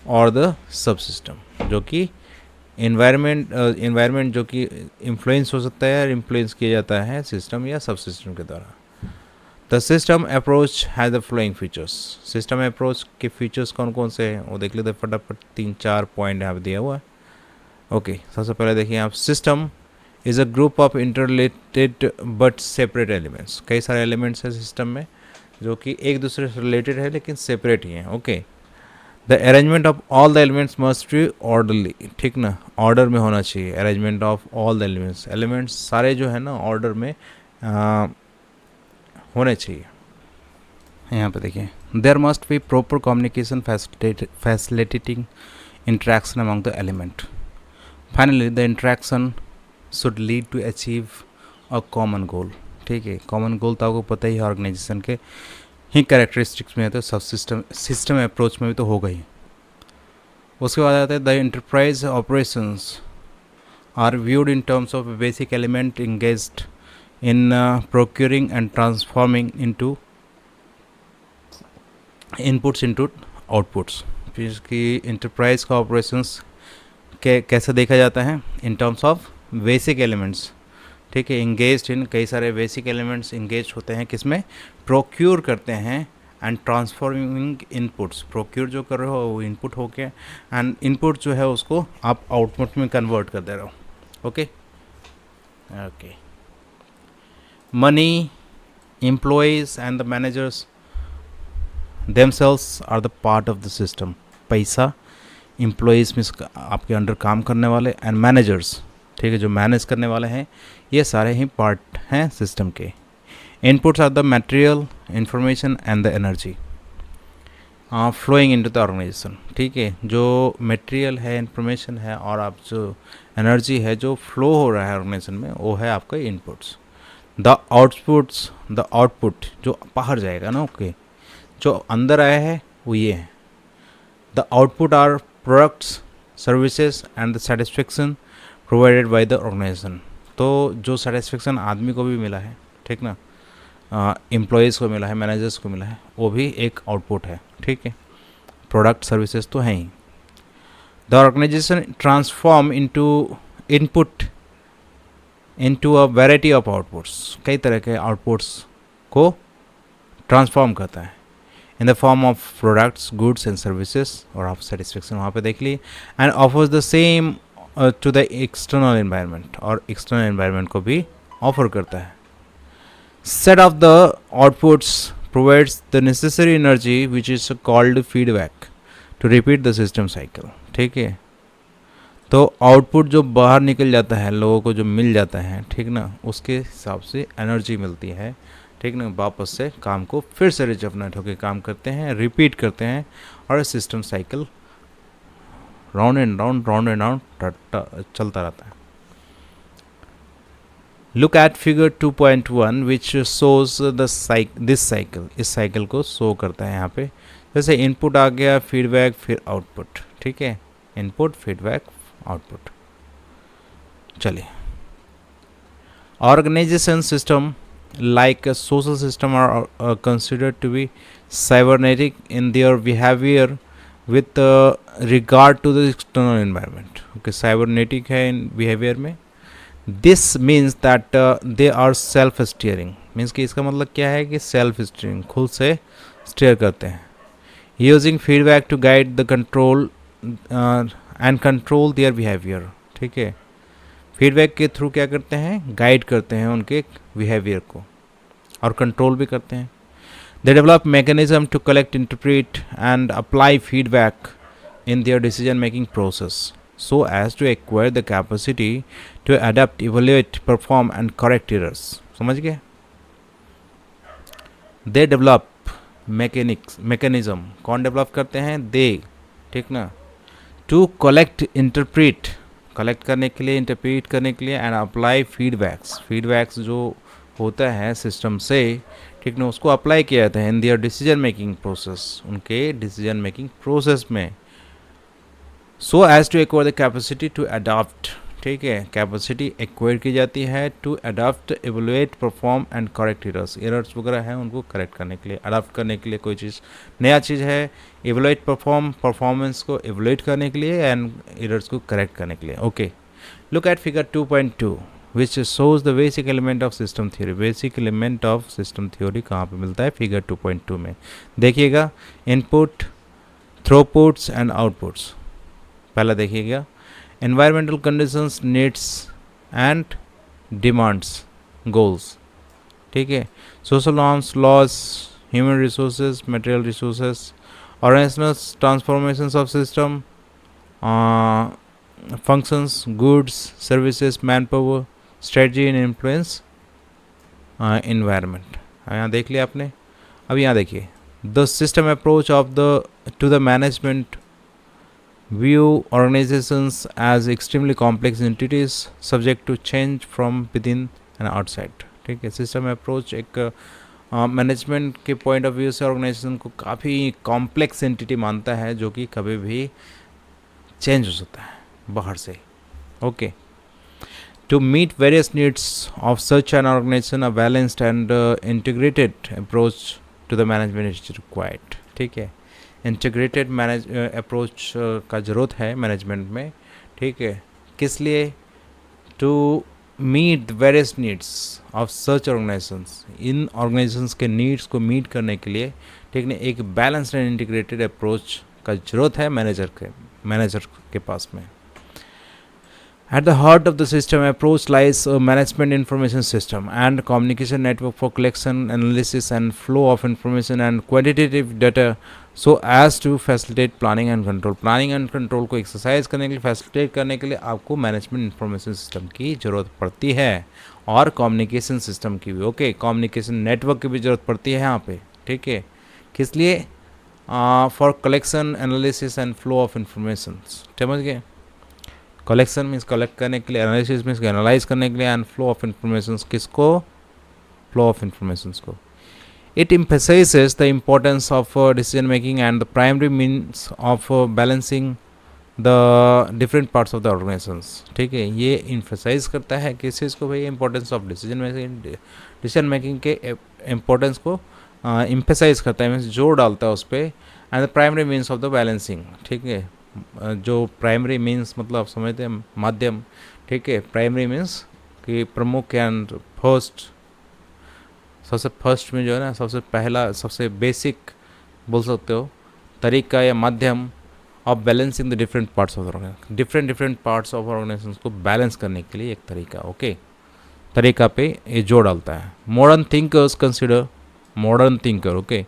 or the subsystem. जो कि environment जो कि influence हो सकता है और influence किया जाता है system या subsystem के द्वारा. The system approach has the flowing features. System approach के फीचर्स कौन कौन से हैं वो देख लेते हैं फटाफट. 3-4 पॉइंट यहाँ पे दिया हुआ है. ओके, सबसे पहले देखिए आप, system is a group of interrelated but separate elements. कई सारे एलिमेंट्स हैं सिस्टम में जो कि एक दूसरे से रिलेटेड है लेकिन सेपरेट ही हैं. Okay, the arrangement of all the elements must be orderly. ठीक ना, ऑर्डर में होना चाहिए. Arrangement of all the elements सारे जो है ना ऑर्डर में होने चाहिए. यहाँ पे देखिए, there must be proper communication facilitating interaction among the element. Finally the interaction should lead to achieve a common goal. ठीक है, कॉमन गोल तो आपको पता ही है ऑर्गेनाइजेशन के ही कैरेक्टरिस्टिक्स में है, तो सब सिस्टम अप्रोच में भी तो होगा ही. उसके बाद आते हैं the enterprise operations are viewed in terms of basic element engaged in procuring and transforming into inputs into outputs. फिर कि इंटरप्राइज का ऑपरेशंस कैसे देखा जाता है इन टर्म्स ऑफ बेसिक एलिमेंट्स. ठीक है, इंगेज्ड इन, कई सारे बेसिक एलिमेंट्स इंगेज होते हैं किसमें, प्रोक्यूर करते हैं, एंड ट्रांसफॉर्मिंग इनपुट्स. प्रोक्यूर जो कर रहे हो वो इनपुट हो गया, एंड इनपुट जो है उसको आप आउटपुट में कन्वर्ट कर दे रहे हो. Okay okay, money, employees and the managers themselves are the part of the system. पैसा, employees मीन्स आपके अंडर काम करने वाले, and managers, ठीक है, जो मैनेज करने वाले हैं, ये सारे ही पार्ट हैं सिस्टम के. Inputs are the material, information and the energy. Flowing into the organisation, ठीक है। जो मटेरियल है, इंफॉर्मेशन है और आप जो एनर्जी है जो फ्लो हो रहा है ऑर्गेनाइजेशन में, वो है आपका इनपुट्स। द आउटपुट जो बाहर जाएगा ना, ओके, जो अंदर आया है वो ये है। The output are products, services and the satisfaction provided by the organization. तो जो सेटिस्फेक्शन आदमी को भी मिला है, ठीक ना, एम्प्लॉयज़ को मिला है, मैनेजर्स को मिला है, वो भी एक आउटपुट है, ठीक है। प्रोडक्ट सर्विसेज तो हैं ही। The organisation transform input into a variety of outputs, कई तरह के आउटपुट्स को ट्रांसफॉर्म करता है in the form of products, goods and services, और आप सेटिस्फेक्शन वहाँ पे देख ली, and offers the same to the external environment, और एक्सटर्नल एनवायरनमेंट को भी ऑफर करता है। Set of the outputs provides the necessary energy which is called feedback to repeat the system cycle, ठीक है। तो आउटपुट जो बाहर निकल जाता है, लोगों को जो मिल जाता है, ठीक ना, उसके हिसाब से एनर्जी मिलती है, ठीक ना, वापस से काम को फिर से रिजनरेट होकर काम करते हैं, रिपीट करते हैं, और system cycle round and round चलता रहता है। Look at figure 2.1 which shows this cycle, इस साइकिल को शो करता है यहाँ पे। जैसे इनपुट आ गया, फीडबैक, फिर आउटपुट, ठीक है, इनपुट, फीडबैक, आउटपुट। चलिए, organization system like a social system are considered to be cybernetic in their behavior with regard to the external environment, okay, cybernetic है in behavior में। This means that they are self steering, means कि इसका मतलब क्या है कि सेल्फ स्टीयरिंग, खुद से स्टीयर करते हैं। Using feedback to guide the control and control their behavior, ठीक है। फीडबैक के थ्रू क्या करते हैं, गाइड करते हैं उनके बिहेवियर को, और कंट्रोल भी करते हैं। They develop mechanism to collect, interpret and apply feedback in their decision making process so as to acquire the capacity to adapt, evaluate, perform and correct errors। समझ गए? They develop mechanism, कौन डेवलप करते हैं? They, ठीक ना, to collect, interpret, कलेक्ट करने के लिए, इंटरप्रेट करने के लिए, एंड अप्लाई फीडबैक्स जो होता है सिस्टम से, ठीक ना, उसको अप्लाई किया जाता है in their decision making process, उनके डिसीजन मेकिंग प्रोसेस में। So as to acquire the capacity to adopt, ठीक है, कैपेसिटी एक्वायर की जाती है to adopt, evaluate, perform and correct errors वगैरह हैं उनको करेक्ट करने के लिए, अडॉप्ट करने के लिए, कोई चीज़ नया चीज़ है, एवलुएट, परफॉर्मेंस को एवलुएट करने के लिए, एंड एरर्स को करेक्ट करने के लिए। Okay, look at figure 2.2 which shows the basic element of system theory. Basic element of system theory कहाँ पे मिलता है? फिगर 2.2 में देखिएगा, इनपुट, थ्रूपुट्स एंड आउटपुट्स। पहला देखिएगा, environmental conditions, needs and demands, goals, ठीक है, social norms, laws, human resources, material resources, organizational transformations of system, functions, goods, services, manpower, strategy and influence, environment। यहाँ देख लिया आपने। अब यहाँ देखिए, the system approach of to the management view organizations as extremely complex entities subject to change from within and outside, ठीक है। सिस्टम अप्रोच एक मैनेजमेंट के पॉइंट ऑफ व्यू से ऑर्गेनाइजेशन को काफ़ी कॉम्प्लेक्स एंटिटी मानता है, जो कि कभी भी चेंज हो सकता है बाहर से। Okay, to meet various needs of such an organization a balanced and integrated approach to the management is required, ठीक है। इंटीग्रेटेड अप्रोच का ज़रूरत है मैनेजमेंट में, ठीक है, किस लिए? To meet various needs of such organizations, इन ऑर्गेनाइजेशंस के नीड्स को मीट करने के लिए, ठीक है, एक बैलेंस्ड एंड इंटीग्रेटेड अप्रोच का ज़रूरत है मैनेजर के पास में। At the heart of the system approach lies a management information system and communication network for collection, analysis and flow of information and quantitative data so as to facilitate planning and control। Planning and control को एक्सरसाइज करने के लिए, फैसिलिटेट करने के लिए आपको मैनेजमेंट इंफॉर्मेशन सिस्टम की ज़रूरत पड़ती है, और कम्युनिकेशन सिस्टम की भी। ओके, कम्युनिकेशन नेटवर्क की भी ज़रूरत पड़ती है यहाँ पे, ठीक है। किस लिए? For collection analysis and flow of information. समझ गए? कलेक्शन मीन्स कलेक्ट करने के लिए, एनालिसिस मीन्स एनालाइज करने के लिए, एंड फ्लो ऑफ इंफॉर्मेशन किसको? फ्लो ऑफ इंफॉर्मेशन को. It emphasizes the importance of decision making and the primary means of balancing the different parts of the organizations. ठीक है, ये emphasize करता है किस चीज़ को भाई? importance of decision making के importance को emphasize करता है, मीन्स जोर डालता है उस पर. and the primary means of the balancing. ठीक है, जो primary means मतलब आप समझते हैं माध्यम. ठीक है, primary means कि प्रमुख एंड फर्स्ट, सबसे फर्स्ट में जो है ना, सबसे पहला, सबसे बेसिक बोल सकते हो तरीका या माध्यम of balancing the different parts of the organization. Different parts of organization को बैलेंस करने के लिए एक तरीका. ओके, तरीका पे ये जोड़ डालता है. Modern thinkers consider, modern thinker okay,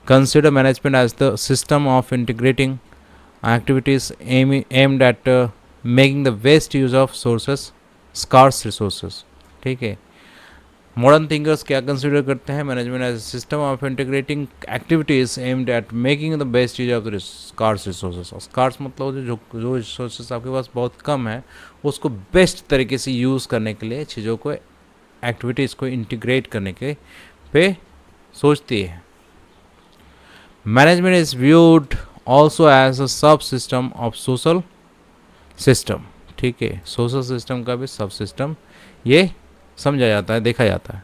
consider management as the system of integrating activities aimed at making the best use of sources, scarce resources. ठीक है, मॉडर्न थिंकर्स क्या कंसिडर करते हैं? Management as system of integrating activities aimed at making the best use of the scarce resources. Scarce मतलब जो रिसोर्सेज आपके पास बहुत कम है, उसको बेस्ट तरीके से यूज़ करने के लिए चीज़ों को, एक्टिविटीज़ को इंटीग्रेट करने के पे सोचती है. Management is viewed also as a sub system of social system. ठीक है, सोशल सिस्टम का भी सब सिस्टम ये समझा जाता है, देखा जाता है.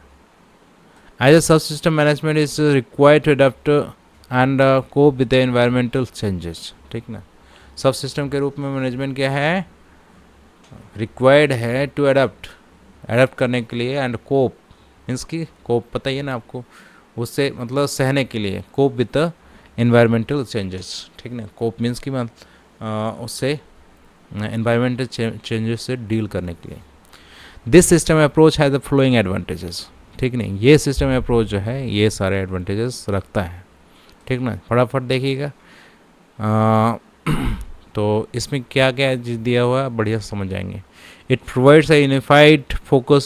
As a sub system management is required to adapt and cope with the environmental changes. ठीक ना, सब सिस्टम के रूप में मैनेजमेंट क्या है? रिक्वायर्ड है टू अडेप्ट करने के लिए, एंड कोप मीन्स की कोप पता ही है ना आपको, उससे मतलब सहने के लिए, cope with the environmental changes. ठीक ना, कोप मीन्स की उससे एनवायरमेंटल चेंजेस से डील करने के लिए. This system approach has the flowing advantages. ठीक नहीं, ये सिस्टम अप्रोच जो है ये सारे एडवांटेजेस रखता है. ठीक ना, फटाफट देखिएगा. तो इसमें क्या क्या दिया हुआ है बढ़िया समझ जाएंगे. It provides a unified focus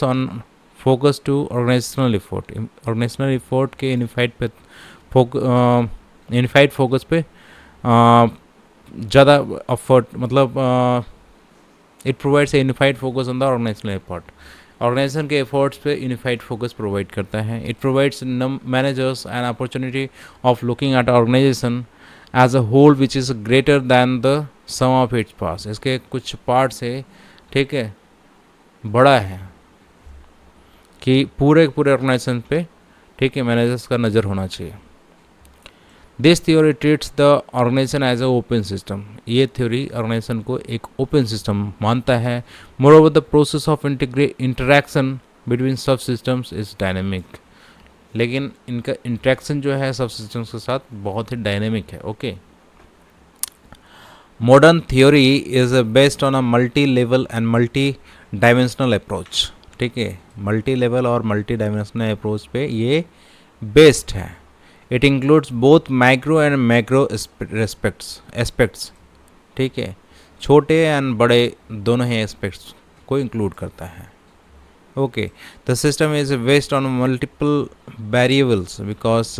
to organizational effort. Organizational effort के यूनिफाइड फोकस पे ज़्यादा एफर्ट, मतलब it provides a unified focus on the organizational effort. Organization के एफर्ट्स पे यूनिफाइड फोकस प्रोवाइड करता है. It provides managers an opportunity of looking at organization as a whole which is greater than the sum of its parts. इसके कुछ पार्ट्स है, ठीक है, बड़ा है कि पूरे ऑर्गेनाइजेशन पे, ठीक है, मैनेजर्स का नज़र होना चाहिए. This theory treats the organisation as a open system. ये थ्योरी ऑर्गेनाइजेशन को एक ओपन सिस्टम मानता है. Moreover the process of interaction between sub systems is dynamic. लेकिन इनका इंटरेक्शन जो है सब सिस्टम्स के साथ बहुत ही डायनेमिक है. Okay, modern theory is based on a multi level and multi dimensional approach. ठीक है, मल्टी लेवल और मल्टी डायमेंशनल अप्रोच पे ये बेस्ड है. It includes both micro and macro aspects. ठीक है, छोटे एंड बड़े दोनों ही एस्पेक्ट्स को इंक्लूड करता है. Okay, the system is based on multiple variables because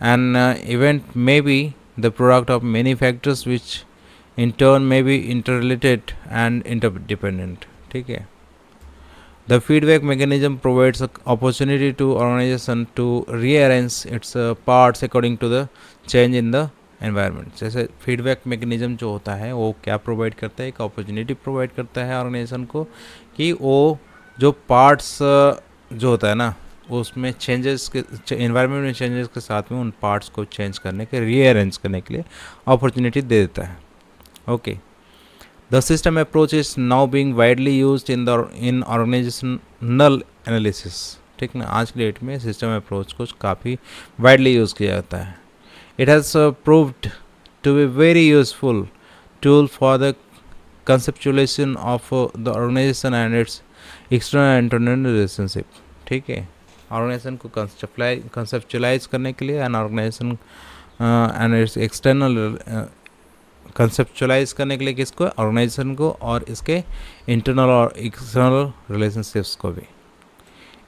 an event may be the product of many factors which in turn may be interrelated and interdependent. ठीक है, the feedback mechanism provides an opportunity to organization to rearrange its parts according to the change in the environment. जैसे feedback mechanism जो होता है वो क्या प्रोवाइड करता है? एक opportunity प्रोवाइड करता है ऑर्गेनाइजेशन को कि वो जो पार्ट्स जो होता है ना, उसमें चेंजेस के, एनवायरनमेंट में चेंजेस के साथ में उन पार्ट्स को चेंज करने के, रीअरेंज करने के लिए अपॉर्चुनिटी दे देता है. Okay, The system approach is now being widely used in organizational analysis. ठीक ना, आज की डेट में सिस्टम अप्रोच को काफ़ी वाइडली यूज़ किया जाता है. It has proved to be very useful tool for the conceptualization of the organization and its external and internal relationship. ठीक है, ऑर्गेनाइजेशन को कंसेप्चुलाइज करने के लिए and organization and its external conceptualize करने के लिए किसको? ऑर्गेनाइजेशन को और इसके इंटरनल और एक्सटर्नल रिलेशनशिप्स को भी.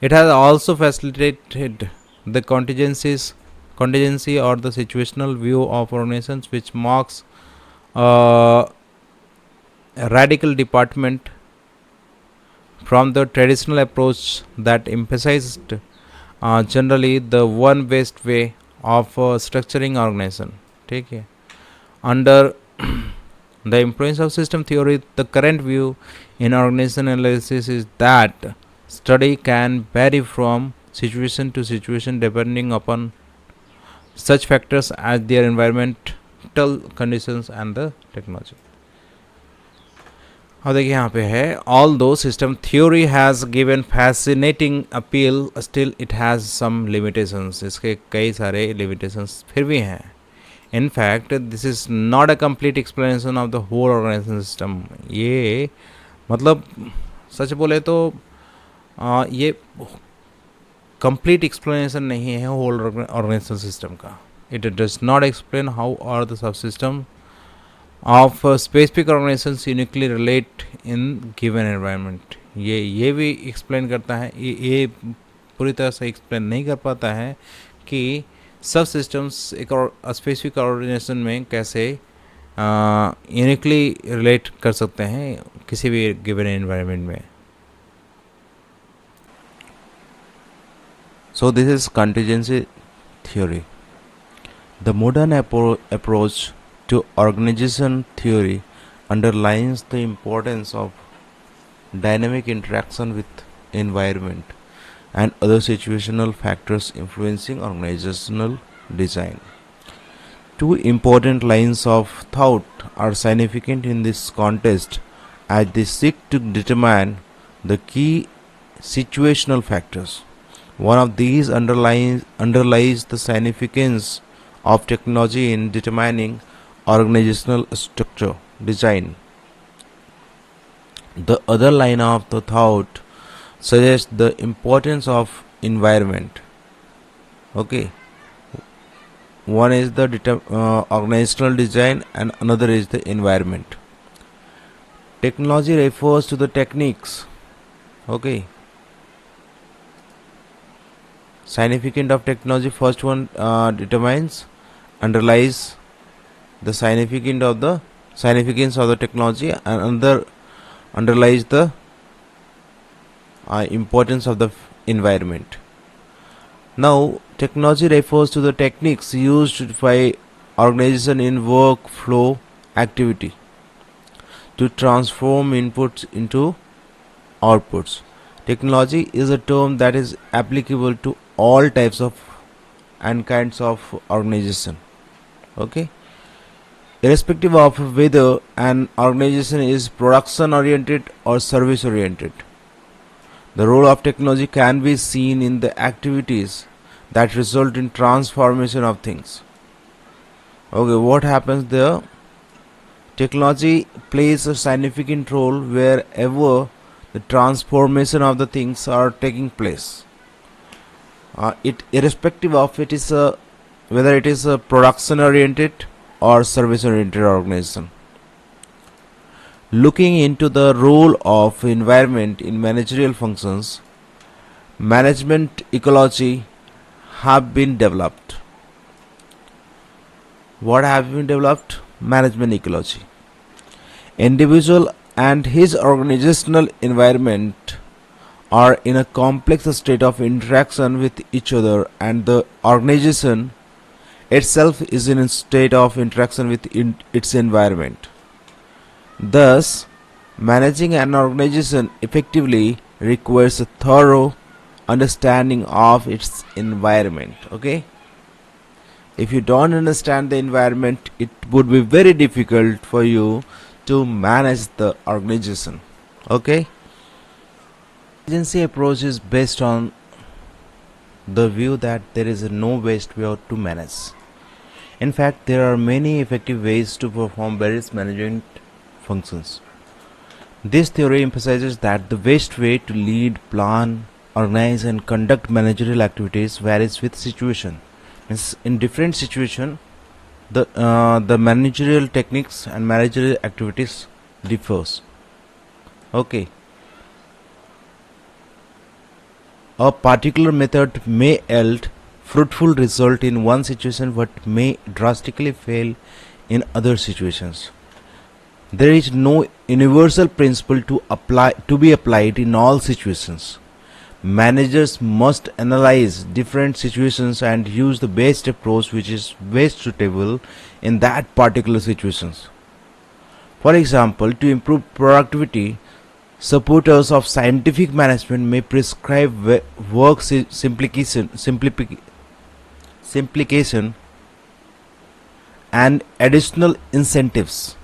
It has also facilitated the contingencies contingency or the situational view of organizations, which marks a radical department from the traditional approach that emphasized generally the one best way of structuring organization. ठीक है. Under the influence of system theory, the current view in organization analysis is that study can vary from situation to situation depending upon such factors as their environmental conditions and the technology. अब देखिए यहाँ पे है, although system theory has given fascinating appeal, still it has some limitations. इसके कई सारे limitations फिर भी हैं. In fact, this is not a complete explanation of the whole organization system. ये मतलब सच बोले तो ये complete explanation नहीं है whole organization system का. It does not explain how are the subsystem of specific organizations uniquely relate in given environment. ये भी explain करता है, ये पूरी तरह से explain नहीं कर पाता है कि सब सिस्टम्स एक स्पेसिफिक ऑर्गेनाइजेशन में कैसे यूनिकली रिलेट कर सकते हैं किसी भी गिवन एनवायरनमेंट में. So this is contingency theory. The modern approach to organization theory underlines the importance of dynamic interaction with environment and other situational factors influencing organizational design. Two important lines of thought are significant in this context as they seek to determine the key situational factors. One of these underlies the significance of technology in determining organizational structure design. The other line of the thought suggests the importance of environment. Okay, one is the organizational design and another is the environment. Technology refers to the techniques. Okay, significance of technology, first one underlies the significance of the technology, and another underlies the importance of the environment. Now, technology refers to the techniques used by organization in workflow activity to transform inputs into outputs. Technology is a term that is applicable to all types of and kinds of organization. Okay, irrespective of whether an organization is production oriented or service oriented. The role of technology can be seen in the activities that result in transformation of things. Okay, what happens there? Technology plays a significant role wherever the transformation of the things are taking place. Irrespective of whether it is a production oriented or service oriented organization. Looking into the role of environment in managerial functions, management ecology have been developed. What have been developed? Management ecology. Individual and his organizational environment are in a complex state of interaction with each other, and the organization itself is in a state of interaction with its environment. Thus, managing an organization effectively requires a thorough understanding of its environment. Okay, if you don't understand the environment, it would be very difficult for you to manage the organization. Okay, agency approach is based on the view that there is no best way to manage. In fact, there are many effective ways to perform various management functions. This theory emphasizes that the best way to lead, plan, organize and conduct managerial activities varies with situation. Means in different situation, the managerial techniques and managerial activities differs. Okay, a particular method may yield fruitful result in one situation but may drastically fail in other situations. There is no universal principle to be applied in all situations. Managers must analyze different situations and use the best approach which is best suitable in that particular situations. For example, to improve productivity, supporters of scientific management may prescribe work simplification and additional incentives.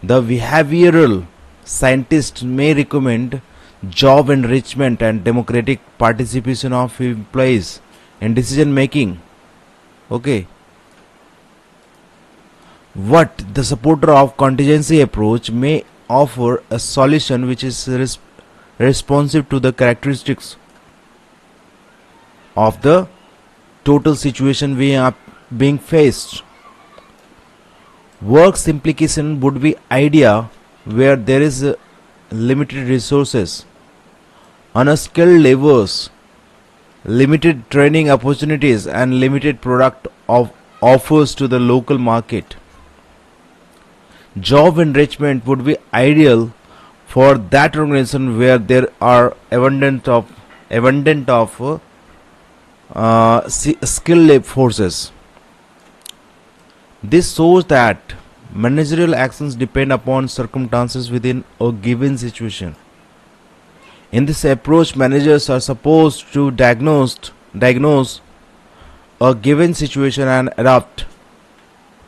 The behavioral scientists may recommend job enrichment and democratic participation of employees in decision making. Okay. What the supporter of contingency approach may offer a solution which is responsive to the characteristics of the total situation we are being faced. Work simplification would be idea where there is limited resources, unskilled laborers, limited training opportunities and limited product offers to the local market. Job enrichment would be ideal for that organization where there are abundant of skilled forces. This shows that managerial actions depend upon circumstances within a given situation. In this approach, managers are supposed to diagnose a given situation and adapt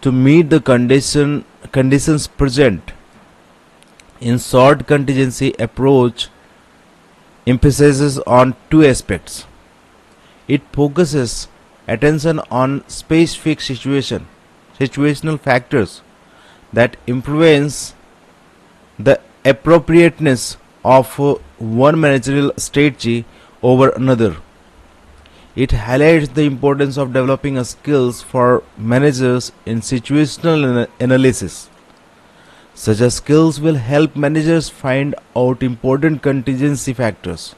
to meet the conditions present. In short, contingency approach emphasizes on two aspects. It focuses attention on specific situational factors that influence the appropriateness of one managerial strategy over another. It highlights the importance of developing skills for managers in situational analysis. Such as skills will help managers find out important contingency factors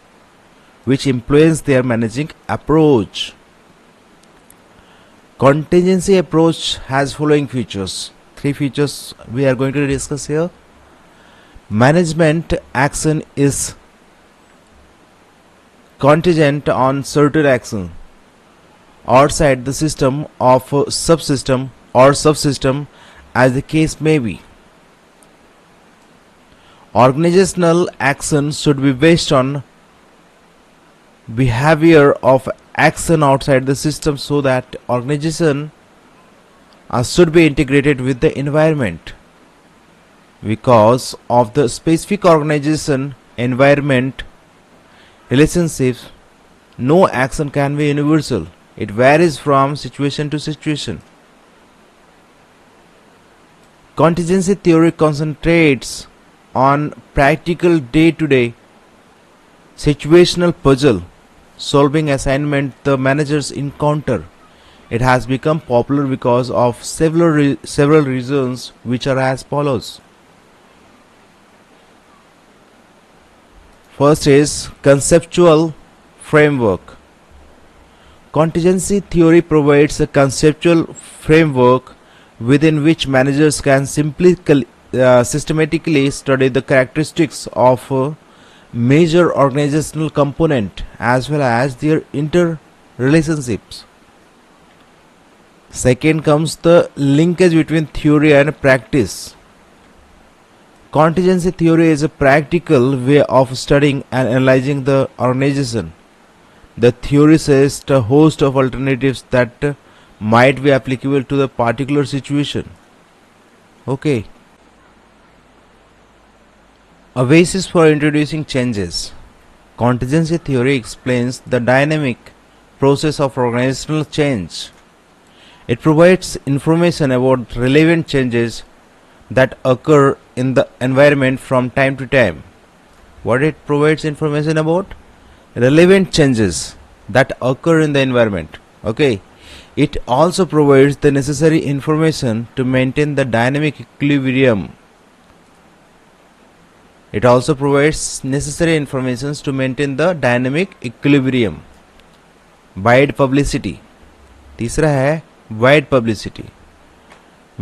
which influence their managing approach. Contingency approach has following features. 3 features we are going to discuss here. Management action is contingent on certain action outside the system of subsystem or subsystem as the case may be. Organizational action should be based on behavior of action outside the system so that organization should be integrated with the environment. Because of the specific organization environment relationships, no action can be universal. It varies from situation to situation. Contingency theory concentrates on practical day-to-day situational puzzle solving assignment the managers encounter. It has become popular because of several reasons which are as follows. First is conceptual framework. Contingency theory provides a conceptual framework within which managers can systematically study the characteristics of major organizational component as well as their interrelationships. Second comes the linkage between theory and practice. Contingency theory is a practical way of studying and analyzing the organization. The theory suggests a host of alternatives that might be applicable to the particular situation. Okay. A basis for introducing changes. Contingency theory explains the dynamic process of organizational change. It provides information about relevant changes that occur in the environment from time to time. What it provides information about? Relevant changes that occur in the environment. Okay. It also provides the necessary information to maintain the dynamic equilibrium. It also provides necessary information to maintain the dynamic equilibrium. Wide publicity. तीसरा है wide publicity.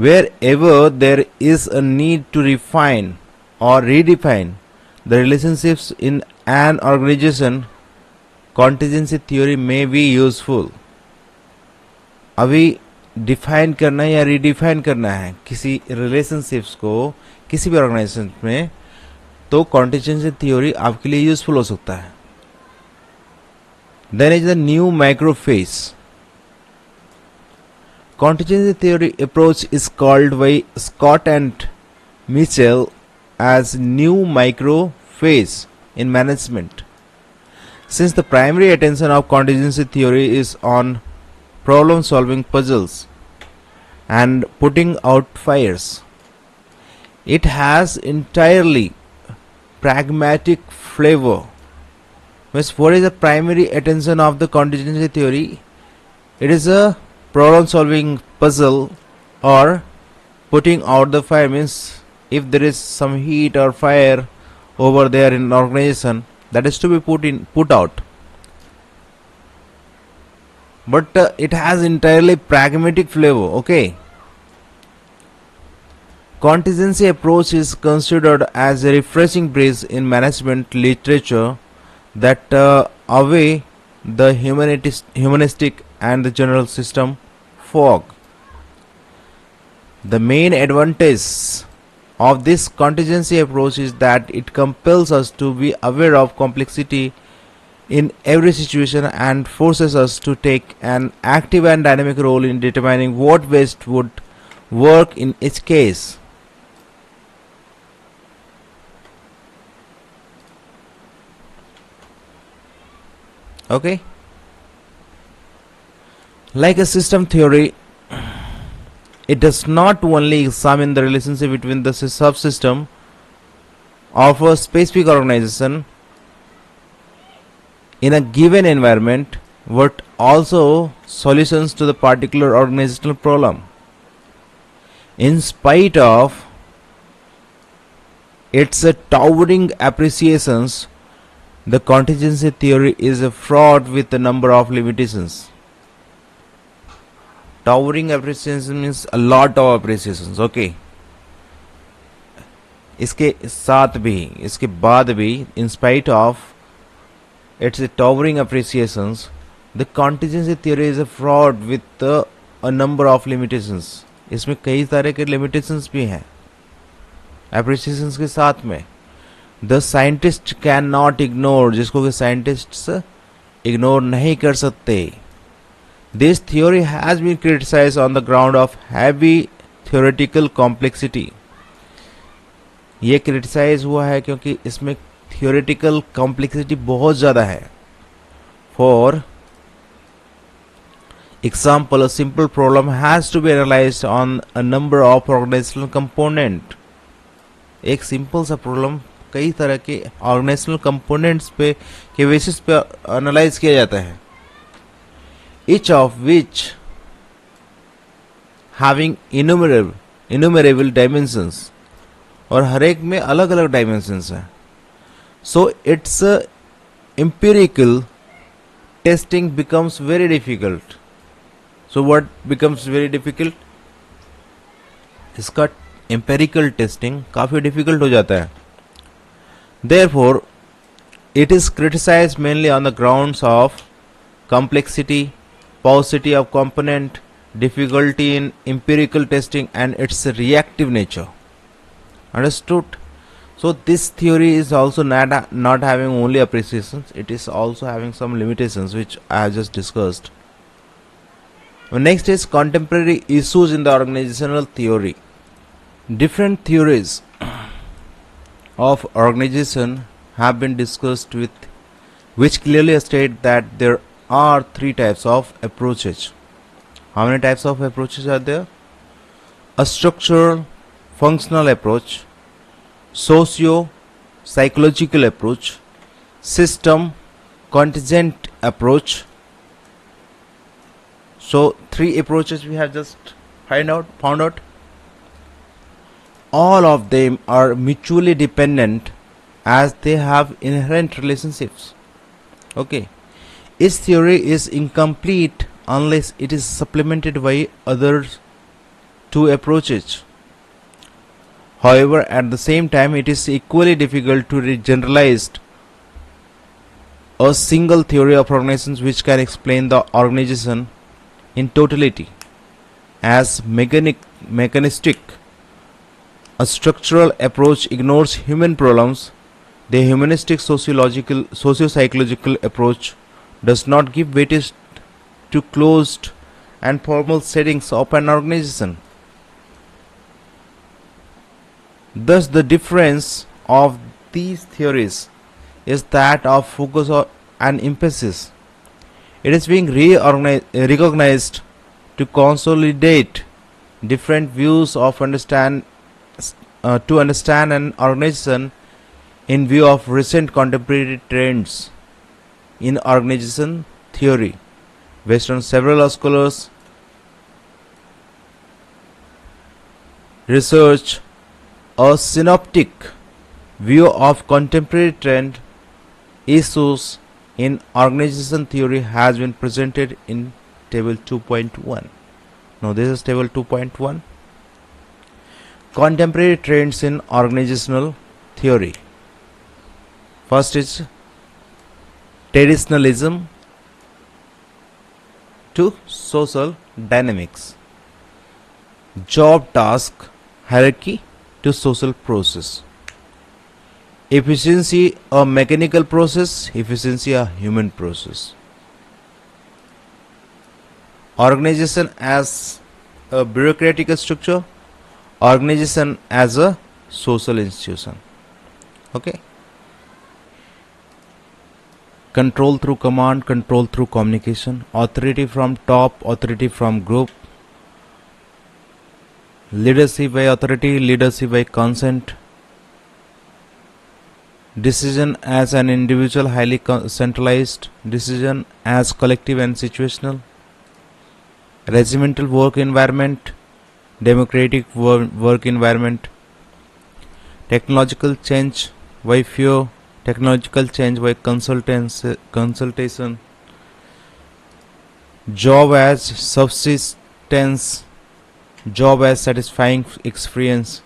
Wherever there is a need to refine or redefine the relationships in an organization, contingency theory may be useful. अभी डिफाइन करना या रीडिफाइन करना है किसी रिलेशनशिप्स को किसी भी ऑर्गेनाइजेशन में, तो कॉन्टिजेंसी थ्योरी आपके लिए यूजफुल हो सकता है. Then is the new micro phase. Contingency theory approach is called by Scott and Mitchell as new micro phase in management. Since the primary attention of contingency theory is on problem solving puzzles and putting out fires, it has entirely pragmatic flavor. What is the primary attention of the contingency theory? It is a problem solving puzzle, or putting out the fire means if there is some heat or fire over there in an organization, that is to be put out. But it has entirely pragmatic flavor. Okay, contingency approach is considered as a refreshing breeze in management literature that away the humanistic and the general system fog. The main advantage of this contingency approach is that it compels us to be aware of complexity in every situation and forces us to take an active and dynamic role in determining what best would work in each case. Okay? Like a system theory, it does not only examine the relationship between the subsystem of a specific organization in a given environment, but also solutions to the particular organizational problem. In spite of its towering appreciations, the contingency theory is fraught with a number of limitations. Towering appreciation means a lot of appreciations. Okay, इसके साथ भी, इसके बाद भी, in spite of its towering appreciations, the contingency theory is fraught with a number of limitations. इसमें कई सारे के limitations भी हैं appreciations के साथ में. The scientist cannot ignore, जिसको कि scientists ignore नहीं कर सकते. This theory has been criticized on the ground of heavy theoretical complexity. ये criticize हुआ है क्योंकि इसमें theoretical complexity बहुत ज़्यादा है. For example, a simple problem has to be analyzed on a number of organizational components. एक simple सा problem कई तरह के organizational components पे के basis पे analyze किया जाता है. Each of which having innumerable dimensions, और हर एक में अलग अलग dimensions हैं. So its empirical testing becomes very difficult. So what becomes very difficult? इसका empirical testing काफी difficult हो जाता है. Therefore, it is criticized mainly on the grounds of complexity, paucity of component, difficulty in empirical testing, and its reactive nature. Understood? So this theory is also not having only appreciations, it is also having some limitations which I have just discussed. Next is contemporary issues in the organizational theory. Different theories of organization have been discussed with which clearly state that there are three types of approaches. How many types of approaches are there? A structural functional approach, socio-psychological approach, system contingent approach. So three approaches we have just found out. All of them are mutually dependent as they have inherent relationships. Okay. Its theory is incomplete unless it is supplemented by other two approaches. However, at the same time, it is equally difficult to generalize a single theory of organizations which can explain the organization in totality. As mechanistic, a structural approach ignores human problems. The humanistic socio-psychological approach does not give weightage to closed and formal settings of an organization. Thus, the difference of these theories is that of focus and emphasis. It is being recognized to consolidate different views of to understand an organization in view of recent contemporary trends in organization theory. Based on several scholars' research, a synoptic view of contemporary trend issues in organization theory has been presented in table 2.1. Now this is table 2.1. Contemporary trends in organizational theory. First is traditionalism to social dynamics. Job task hierarchy to social process. Efficiency a mechanical process, efficiency a human process. Organization as a bureaucratic structure, organization as a social institution. Okay. Control through command, control through communication, authority from top, authority from group, leadership by authority, leadership by consent, decision as an individual, highly centralized, decision as collective and situational, regimental work environment, democratic work environment, technological change by fear, technological change by consultation, job as subsistence, job as satisfying experience,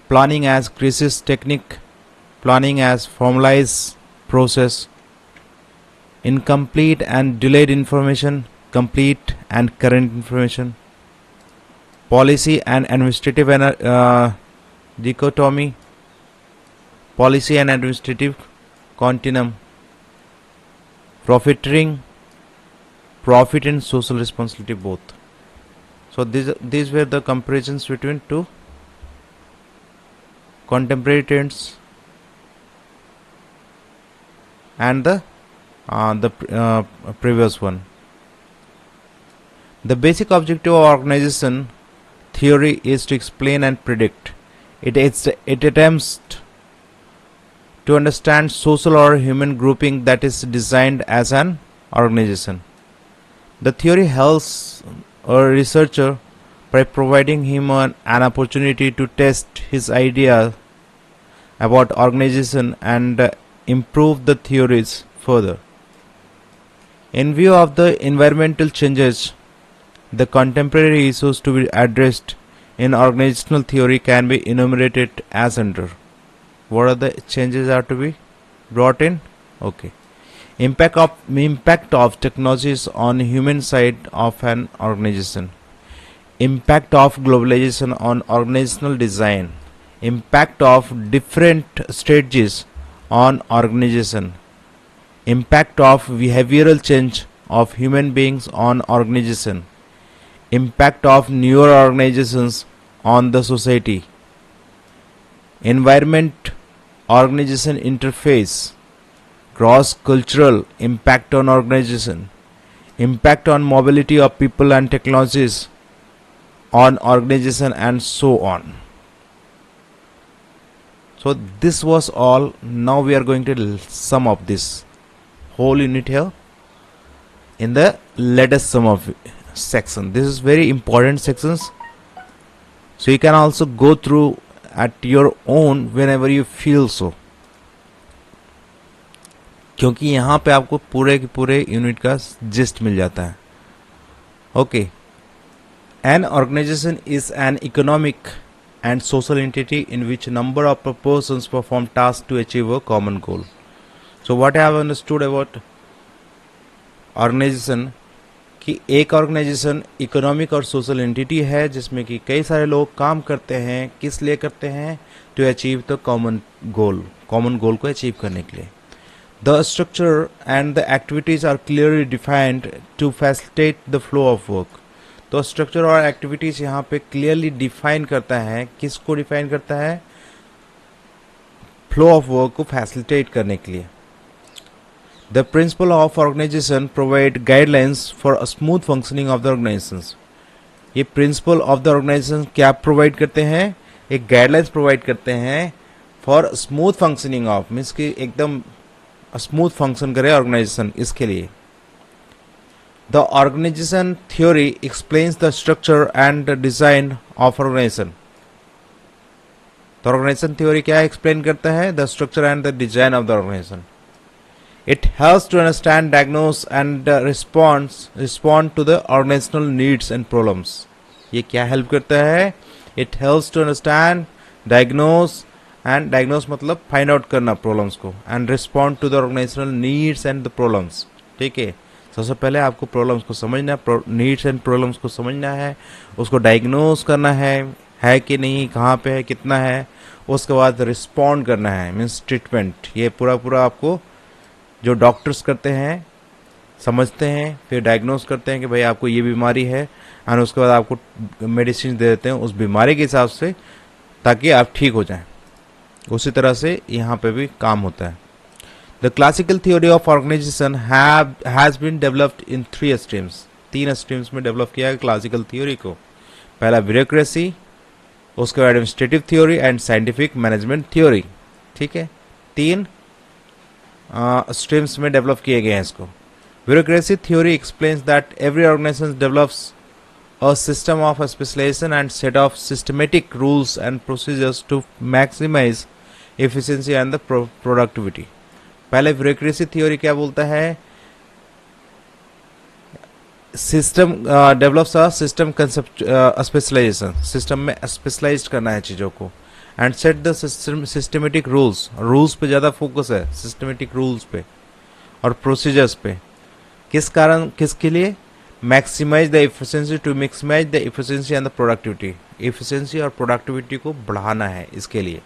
planning as crisis technique, planning as formalized process, incomplete and delayed information, complete and current information, policy and administrative dichotomy, policy and administrative continuum, profiteering, profit and social responsibility both. So these were the comparisons between two contemporary trends and the previous one. The basic objective of organization theory is to explain and predict. It attempts to understand social or human grouping that is designed as an organization. The theory helps a researcher by providing him an opportunity to test his idea about organization and improve the theories further. In view of the environmental changes, the contemporary issues to be addressed in organizational theory can be enumerated as under. What are the changes are to be brought in? Okay. Impact of technologies on human side of an organization. Impact of globalization on organizational design. Impact of different strategies on organization. Impact of behavioral change of human beings on organization. Impact of newer organizations on the society. Environment organization interface. Cross cultural impact on organization. Impact on mobility of people and technologies on organization, and so on. So this was all. Now we are going to sum up this whole unit here in the latest sum of section. This is very important sections, so you can also go through at your own whenever you feel so. क्योंकि यहाँ पे आपको पूरे के पूरे यूनिट का जिस्ट मिल जाता है. Okay. An organization is an economic and social entity in which number of persons perform tasks to achieve a common goal. So what I have understood about organization कि एक ऑर्गेनाइजेशन इकोनॉमिक और सोशल एंटिटी है जिसमें कि कई सारे लोग काम करते हैं. किस लिए करते हैं? To achieve the common goal को अचीव करने के लिए. The structure and the activities are clearly defined to facilitate the flow of work. तो स्ट्रक्चर और एक्टिविटीज यहाँ पे क्लियरली डिफाइन करता है. किसको डिफाइन करता है? फ्लो ऑफ वर्क को फैसिलिटेट करने के लिए. The principle of organization provide guidelines for a smooth functioning of the organization. ये प्रिंसिपल ऑफ द ऑर्गेनाइजेशन क्या प्रोवाइड करते हैं? एक गाइडलाइंस प्रोवाइड करते हैं for smooth functioning of, means कि एकदम स्मूथ फंक्शन करे ऑर्गेनाइजेशन. इसके लिए the organization theory explains the structure and the design of organization. तो organization theory क्या explain करता है? The structure and the design of the organization. It helps to understand, diagnose and respond to the organizational needs and problems. ये क्या help करता है? It helps to understand, diagnose and diagnose मतलब find out करना problems को, and respond to the organizational needs and the problems. ठीक है. सबसे पहले आपको प्रॉब्लम्स को समझना है, नीड्स एंड प्रॉब्लम्स को समझना है, उसको डायग्नोस करना है कि नहीं, कहाँ पे है, कितना है. उसके बाद रिस्पॉन्ड करना है, मीन्स ट्रीटमेंट. ये पूरा आपको जो डॉक्टर्स करते हैं समझते हैं, फिर डायग्नोस करते हैं कि भाई आपको ये बीमारी है, एंड उसके बाद आपको मेडिसिन दे देते हैं उस बीमारी के हिसाब से ताकि आप ठीक हो जाएं. उसी तरह से यहाँ पे भी काम होता है. The classical theory of organization has been developed in 3 streams. 3 streams में डेवलप किया है क्लासिकल थ्योरी को. पहला ब्यूरोक्रेसी, उसके बाद administrative theory and scientific management theory. ठीक है. 3 स्ट्रीम्स में डेवलप किए गए हैं इसको. Bureaucracy theory explains that every organization develops a system of specialization and set of systematic rules and procedures to maximize efficiency and the productivity. पहले ब्यूरोक्रेसी थ्योरी क्या बोलता है? System develops a system concept specialization. System में स्पेशलाइज्ड करना है चीज़ों को. And set the systematic rules पे ज़्यादा फोकस है, सिस्टमेटिक रूल्स पे और प्रोसीजर्स पे. किसके लिए? Maximize the efficiency, to maximize the efficiency and the productivity. Efficiency और प्रोडक्टिविटी को बढ़ाना है इसके लिए.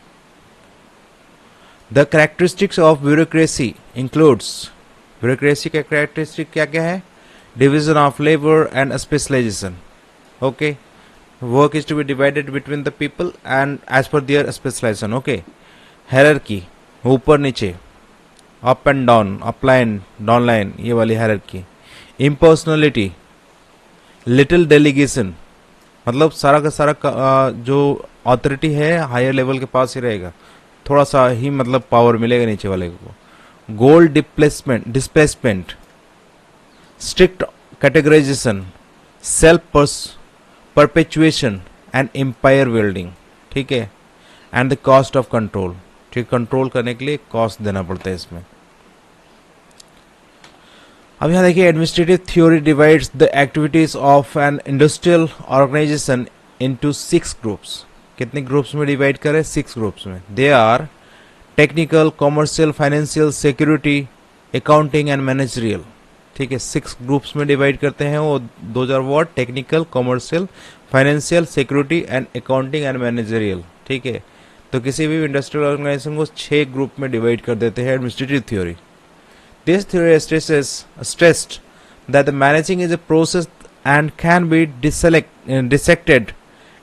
The characteristics of bureaucracy includes, bureaucracy का characteristic क्या है? Division of labor and specialization. Okay, work is to be divided between the people and as per their specialization. Okay, hierarchy, ऊपर नीचे, up and down, upline, downline, ये वाली hierarchy. Impersonality, little delegation, मतलब सारा का सारा जो authority है हायर लेवल के पास ही रहेगा, थोड़ा सा ही मतलब पावर मिलेगा नीचे वाले को. Goal displacement, strict categorisation, self perpetuation and empire building. ठीक है. And the cost of control. ठीक, कंट्रोल करने के लिए कॉस्ट देना पड़ता है इसमें. अब यहाँ देखिए, administrative theory divides the activities of an industrial organization into 6 groups. कितने ग्रुप्स में डिवाइड करें? 6 ग्रुप्स में. They are technical, commercial, financial, security, accounting and managerial. ठीक है. 6 ग्रुप्स में डिवाइड करते हैं वो. 2000 what technical, commercial, financial, security and accounting and managerial. ठीक है. तो किसी भी इंडस्ट्रियल ऑर्गेनाइजेशन को 6 ग्रुप में डिवाइड कर देते हैं administrative theory. This theory stressed that the managing is a process and can be dissected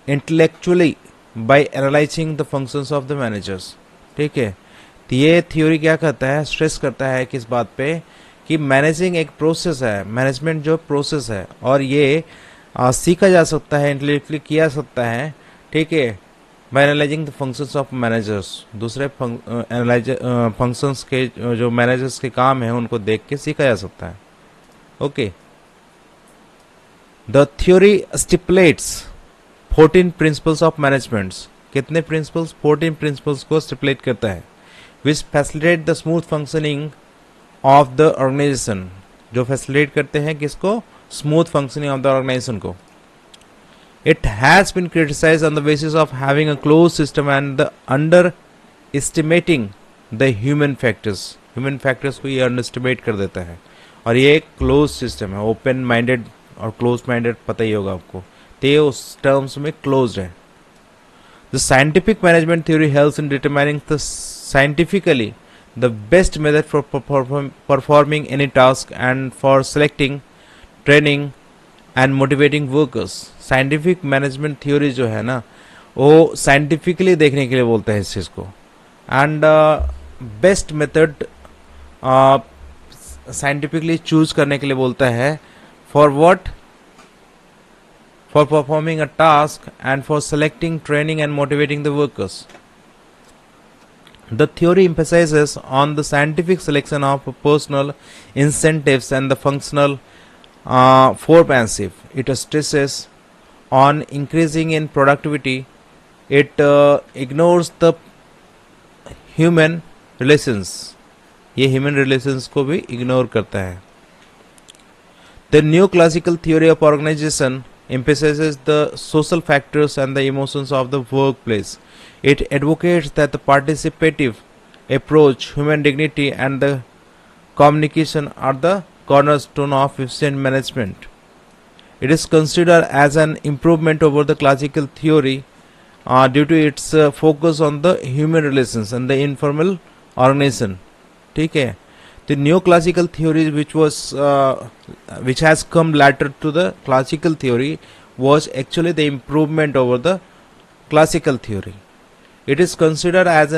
intellectually by analyzing the functions of the managers. ठीक है. तो ये थ्योरी क्या करता है? स्ट्रेस करता है किस बात पे? कि मैनेजिंग एक प्रोसेस है, मैनेजमेंट जो प्रोसेस है, और ये सीखा जा सकता है, इंटेलेक्चुअली किया जा सकता है. ठीक है. By analyzing the functions of managers. दूसरे फंक्शंस के जो मैनेजर्स के काम है उनको देख के सीखा जा सकता है. Okay. The theory stipulates 14 principles of management. कितने प्रिंसिपल्स? 14 प्रिंसिपल्स को स्टिपुलेट करता है. Which facilitate the smooth functioning of the organisation, जो फैसिलिटेट करते हैं किसको, smooth functioning of the organisation को. It has been criticised on the basis of having a close system and the under estimating the human factors. Human factors को ये अंडर एस्टिमेट कर देता है. और ये एक क्लोज सिस्टम है. ओपन माइंडेड और क्लोज माइंडेड पता ही होगा आपको, तो ये उस टर्म्स में क्लोज है. The scientific management theory helps in determining the scientifically the best method for performing any task and for selecting, training and motivating workers. Scientific management theory जो है ना, वो साइंटिफिकली देखने के लिए बोलते हैं इस चीज़ को. And best method scientifically choose करने के लिए बोलता है. For what, for performing a task and for selecting, training and motivating the workers. The theory emphasizes on the scientific selection of personal incentives and the functional foremanship. It stresses on increasing in productivity. It ignores the human relations. ये human relations को भी ignore करता है. The neoclassical theory of organization emphasizes the social factors and the emotions of the workplace. It advocates that the participative approach, human dignity and the communication are the cornerstone of efficient management. It is considered as an improvement over the classical theory due to its focus on the human relations and the informal organization. ठीक है. The neoclassical theory which has come later to the classical theory was actually the improvement over the classical theory. It is considered as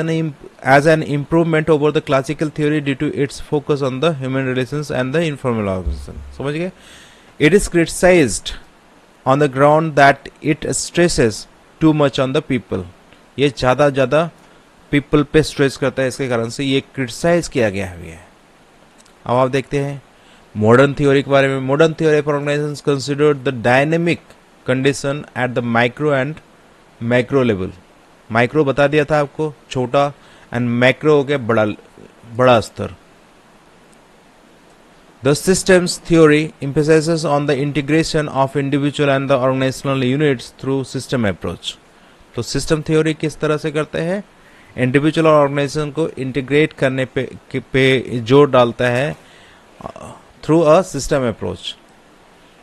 an improvement over the classical theory due to its focus on the human relations and the informal organization. समझ गए? It is criticized on the ground that it stresses too much on the people. ये ज़्यादा people पे stress करता है, इसके कारण से ये criticize किया गया है. अब आप देखते हैं मॉडर्न थ्योरी के बारे में. Modern theory for organisations considered the dynamic condition at the micro and macro level. Micro बता दिया था आपको, छोटा, एंड मैक्रो हो गया बड़ा स्तर. The systems theory emphasizes on the integration of individual and the organizational units through system approach. तो सिस्टम थ्योरी किस तरह से करते हैं, इंडिविजुअल और ऑर्गेनाइजेशन को इंटीग्रेट करने पे जोर डालता है through a system approach.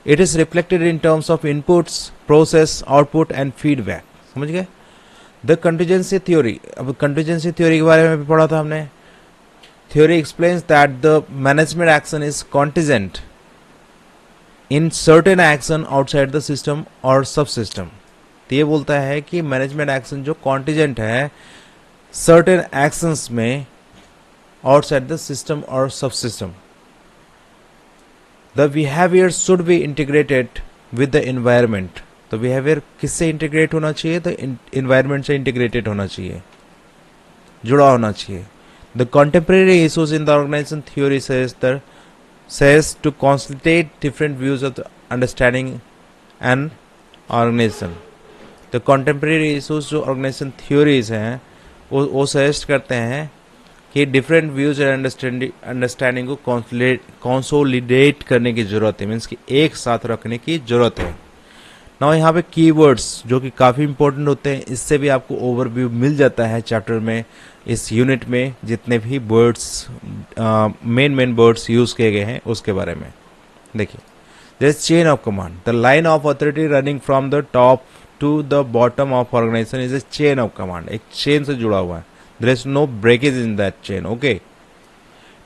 It is reflected in terms of inputs, process, output and feedback. समझ गए? The contingency theory. अब कंटीजेंसी थ्योरी के बारे में भी पढ़ा था हमने. Theory explains that the management action is contingent in certain action outside the system और सब सिस्टम. तो ये बोलता है कि मैनेजमेंट एक्शन जो कॉन्टिजेंट है सर्टेन एक्शंस में आउटसाइड द सिस्टम और सब system. The behaviour should be integrated with the environment. तो बिहेवियर किससे इंटीग्रेट होना चाहिए, तो एनवायरमेंट से इंटीग्रेटेड होना चाहिए, जुड़ा होना चाहिए. The contemporary issues in the organization theory says to consolidate different views of the understanding and organization. The contemporary issues जो ऑर्गेनाइजेशन थ्योरीज हैं वो सजेस्ट करते हैं कि डिफरेंट व्यूज एंड अंडरस्टैंडिंग को कंसोलिडेट करने की जरूरत है, मीन्स कि एक साथ रखने की जरूरत है. ना यहाँ पे कीवर्ड्स जो कि काफ़ी इंपॉर्टेंट होते हैं, इससे भी आपको ओवरव्यू मिल जाता है चैप्टर में, इस यूनिट में जितने भी वर्ड्स मेन वर्ड्स यूज़ किए गए हैं उसके बारे में. देखिए, there is chain of command. The line of authority running from the top to the bottom of organisation is a chain of command. एक चेन से जुड़ा हुआ है. There is no breakage in that chain. Okay.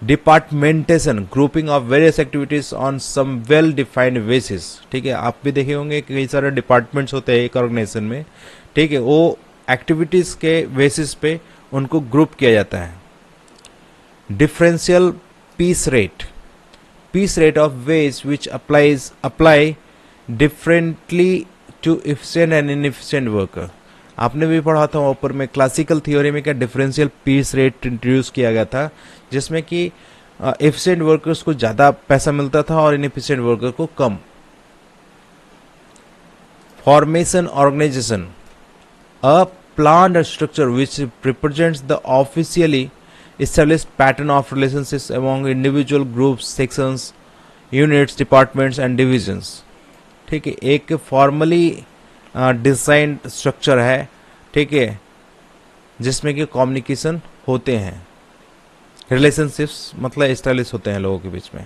Departmentation, grouping of various activities on some well defined basis. ठीक है, आप भी देखे होंगे कि कई सारे डिपार्टमेंट्स होते हैं एक ऑर्गेनाइजेशन में. ठीक है, वो एक्टिविटीज के बेसिस पे उनको ग्रुप किया जाता है. Differential piece rate of wage which apply differently to efficient and inefficient worker. आपने भी पढ़ा था ऊपर में क्लासिकल थ्योरी में क्या डिफरेंशियल पीस रेट इंट्रोड्यूस किया गया था, जिसमें कि एफिशिएंट वर्कर्स को ज़्यादा पैसा मिलता था और इनएफिशिएंट वर्कर को कम. Formation organisation, a planned structure which represents the officially establish pattern of relationships among individual groups, sections, units, departments and divisions. ठीक है, एक फॉर्मली डिजाइन स्ट्रक्चर है, ठीक है, जिसमें कि कम्युनिकेशन होते हैं, रिलेशनशिप्स मतलब एस्टैब्लिश होते हैं लोगों के बीच में.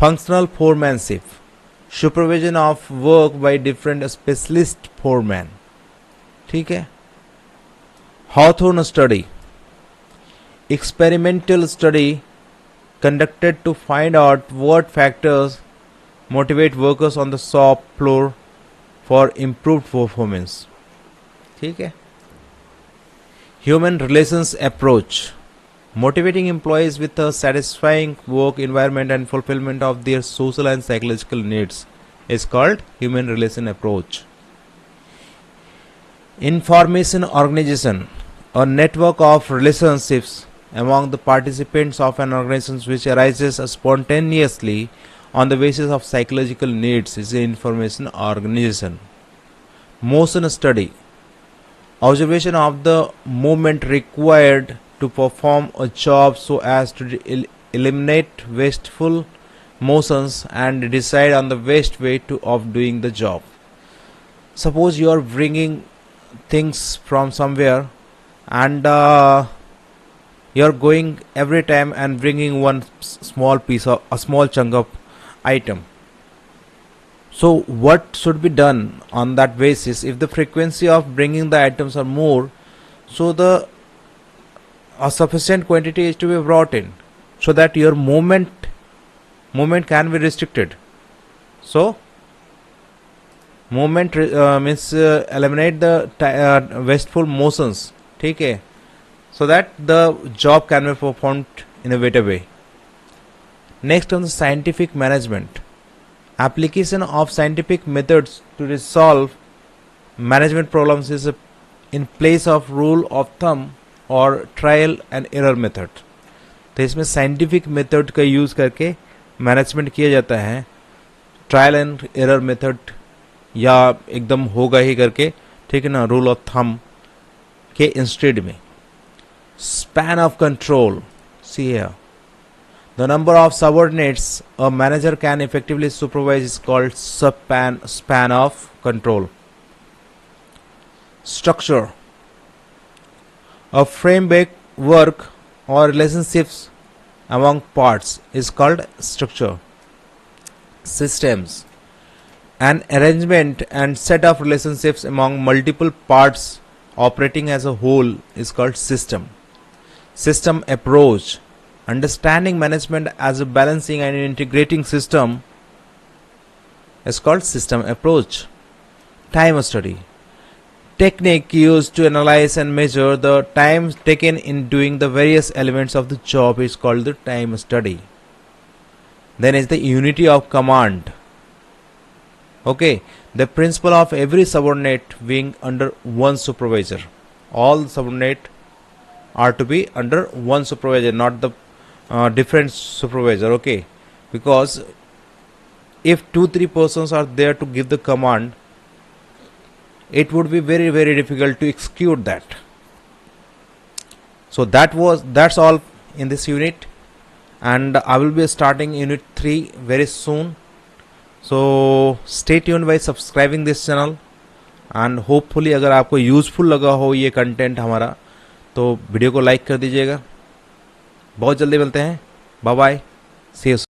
Functional foremanship, supervision of work by different specialist foreman. ठीक है. Hawthorne study, experimental study conducted to find out what factors motivate workers on the shop floor for improved performance. ठीक है. Human relations approach, motivating employees with a satisfying work environment and fulfillment of their social and psychological needs is called human relation approach. Information organization, a network of relationships among the participants of an organization which arises spontaneously on the basis of psychological needs is an information organization. Motion study, observation of the movement required to perform a job so as to eliminate wasteful motions and decide on the best way of doing the job. Suppose you are bringing things from somewhere and you are going every time and bringing one small chunk of item. So what should be done on that basis? If the frequency of bringing the items are more, so a sufficient quantity is to be brought in, so that your movement can be restricted. So movement means eliminate the wasteful motions. ठीक है. So that the job can be performed in a better way. Next on the scientific management, application of scientific methods to resolve management problems is in place of rule of thumb or trial and error method. तो इसमें साइंटिफिक मेथड का यूज करके मैनेजमेंट किया जाता है, ट्रायल एंड एरर मेथड या एकदम होगा ही करके, ठीक है ना, रूल ऑफ थंब के इंस्टेड में. Span of control, see here, the number of subordinates a manager can effectively supervise is called span of control. Structure, a framework work or relationships among parts is called structure. Systems, an arrangement and set of relationships among multiple parts operating as a whole is called system. System approach, understanding management as a balancing and integrating system is called system approach. Time study, technique used to analyze and measure the time taken in doing the various elements of the job is called the time study. Then is the unity of command. Okay, the principle of every subordinate being under one supervisor. All subordinate are to be under one supervisor, not the different supervisor. Okay, because if 2-3 persons are there to give the command, it would be very very difficult to execute that. So that's all in this unit, and I will be starting unit 3 very soon. So stay tuned by subscribing this channel, and hopefully अगर आपको यूजफुल लगा हो ये कंटेंट हमारा, तो वीडियो को लाइक कर दीजिएगा. बहुत जल्दी मिलते हैं. Bye bye, see you.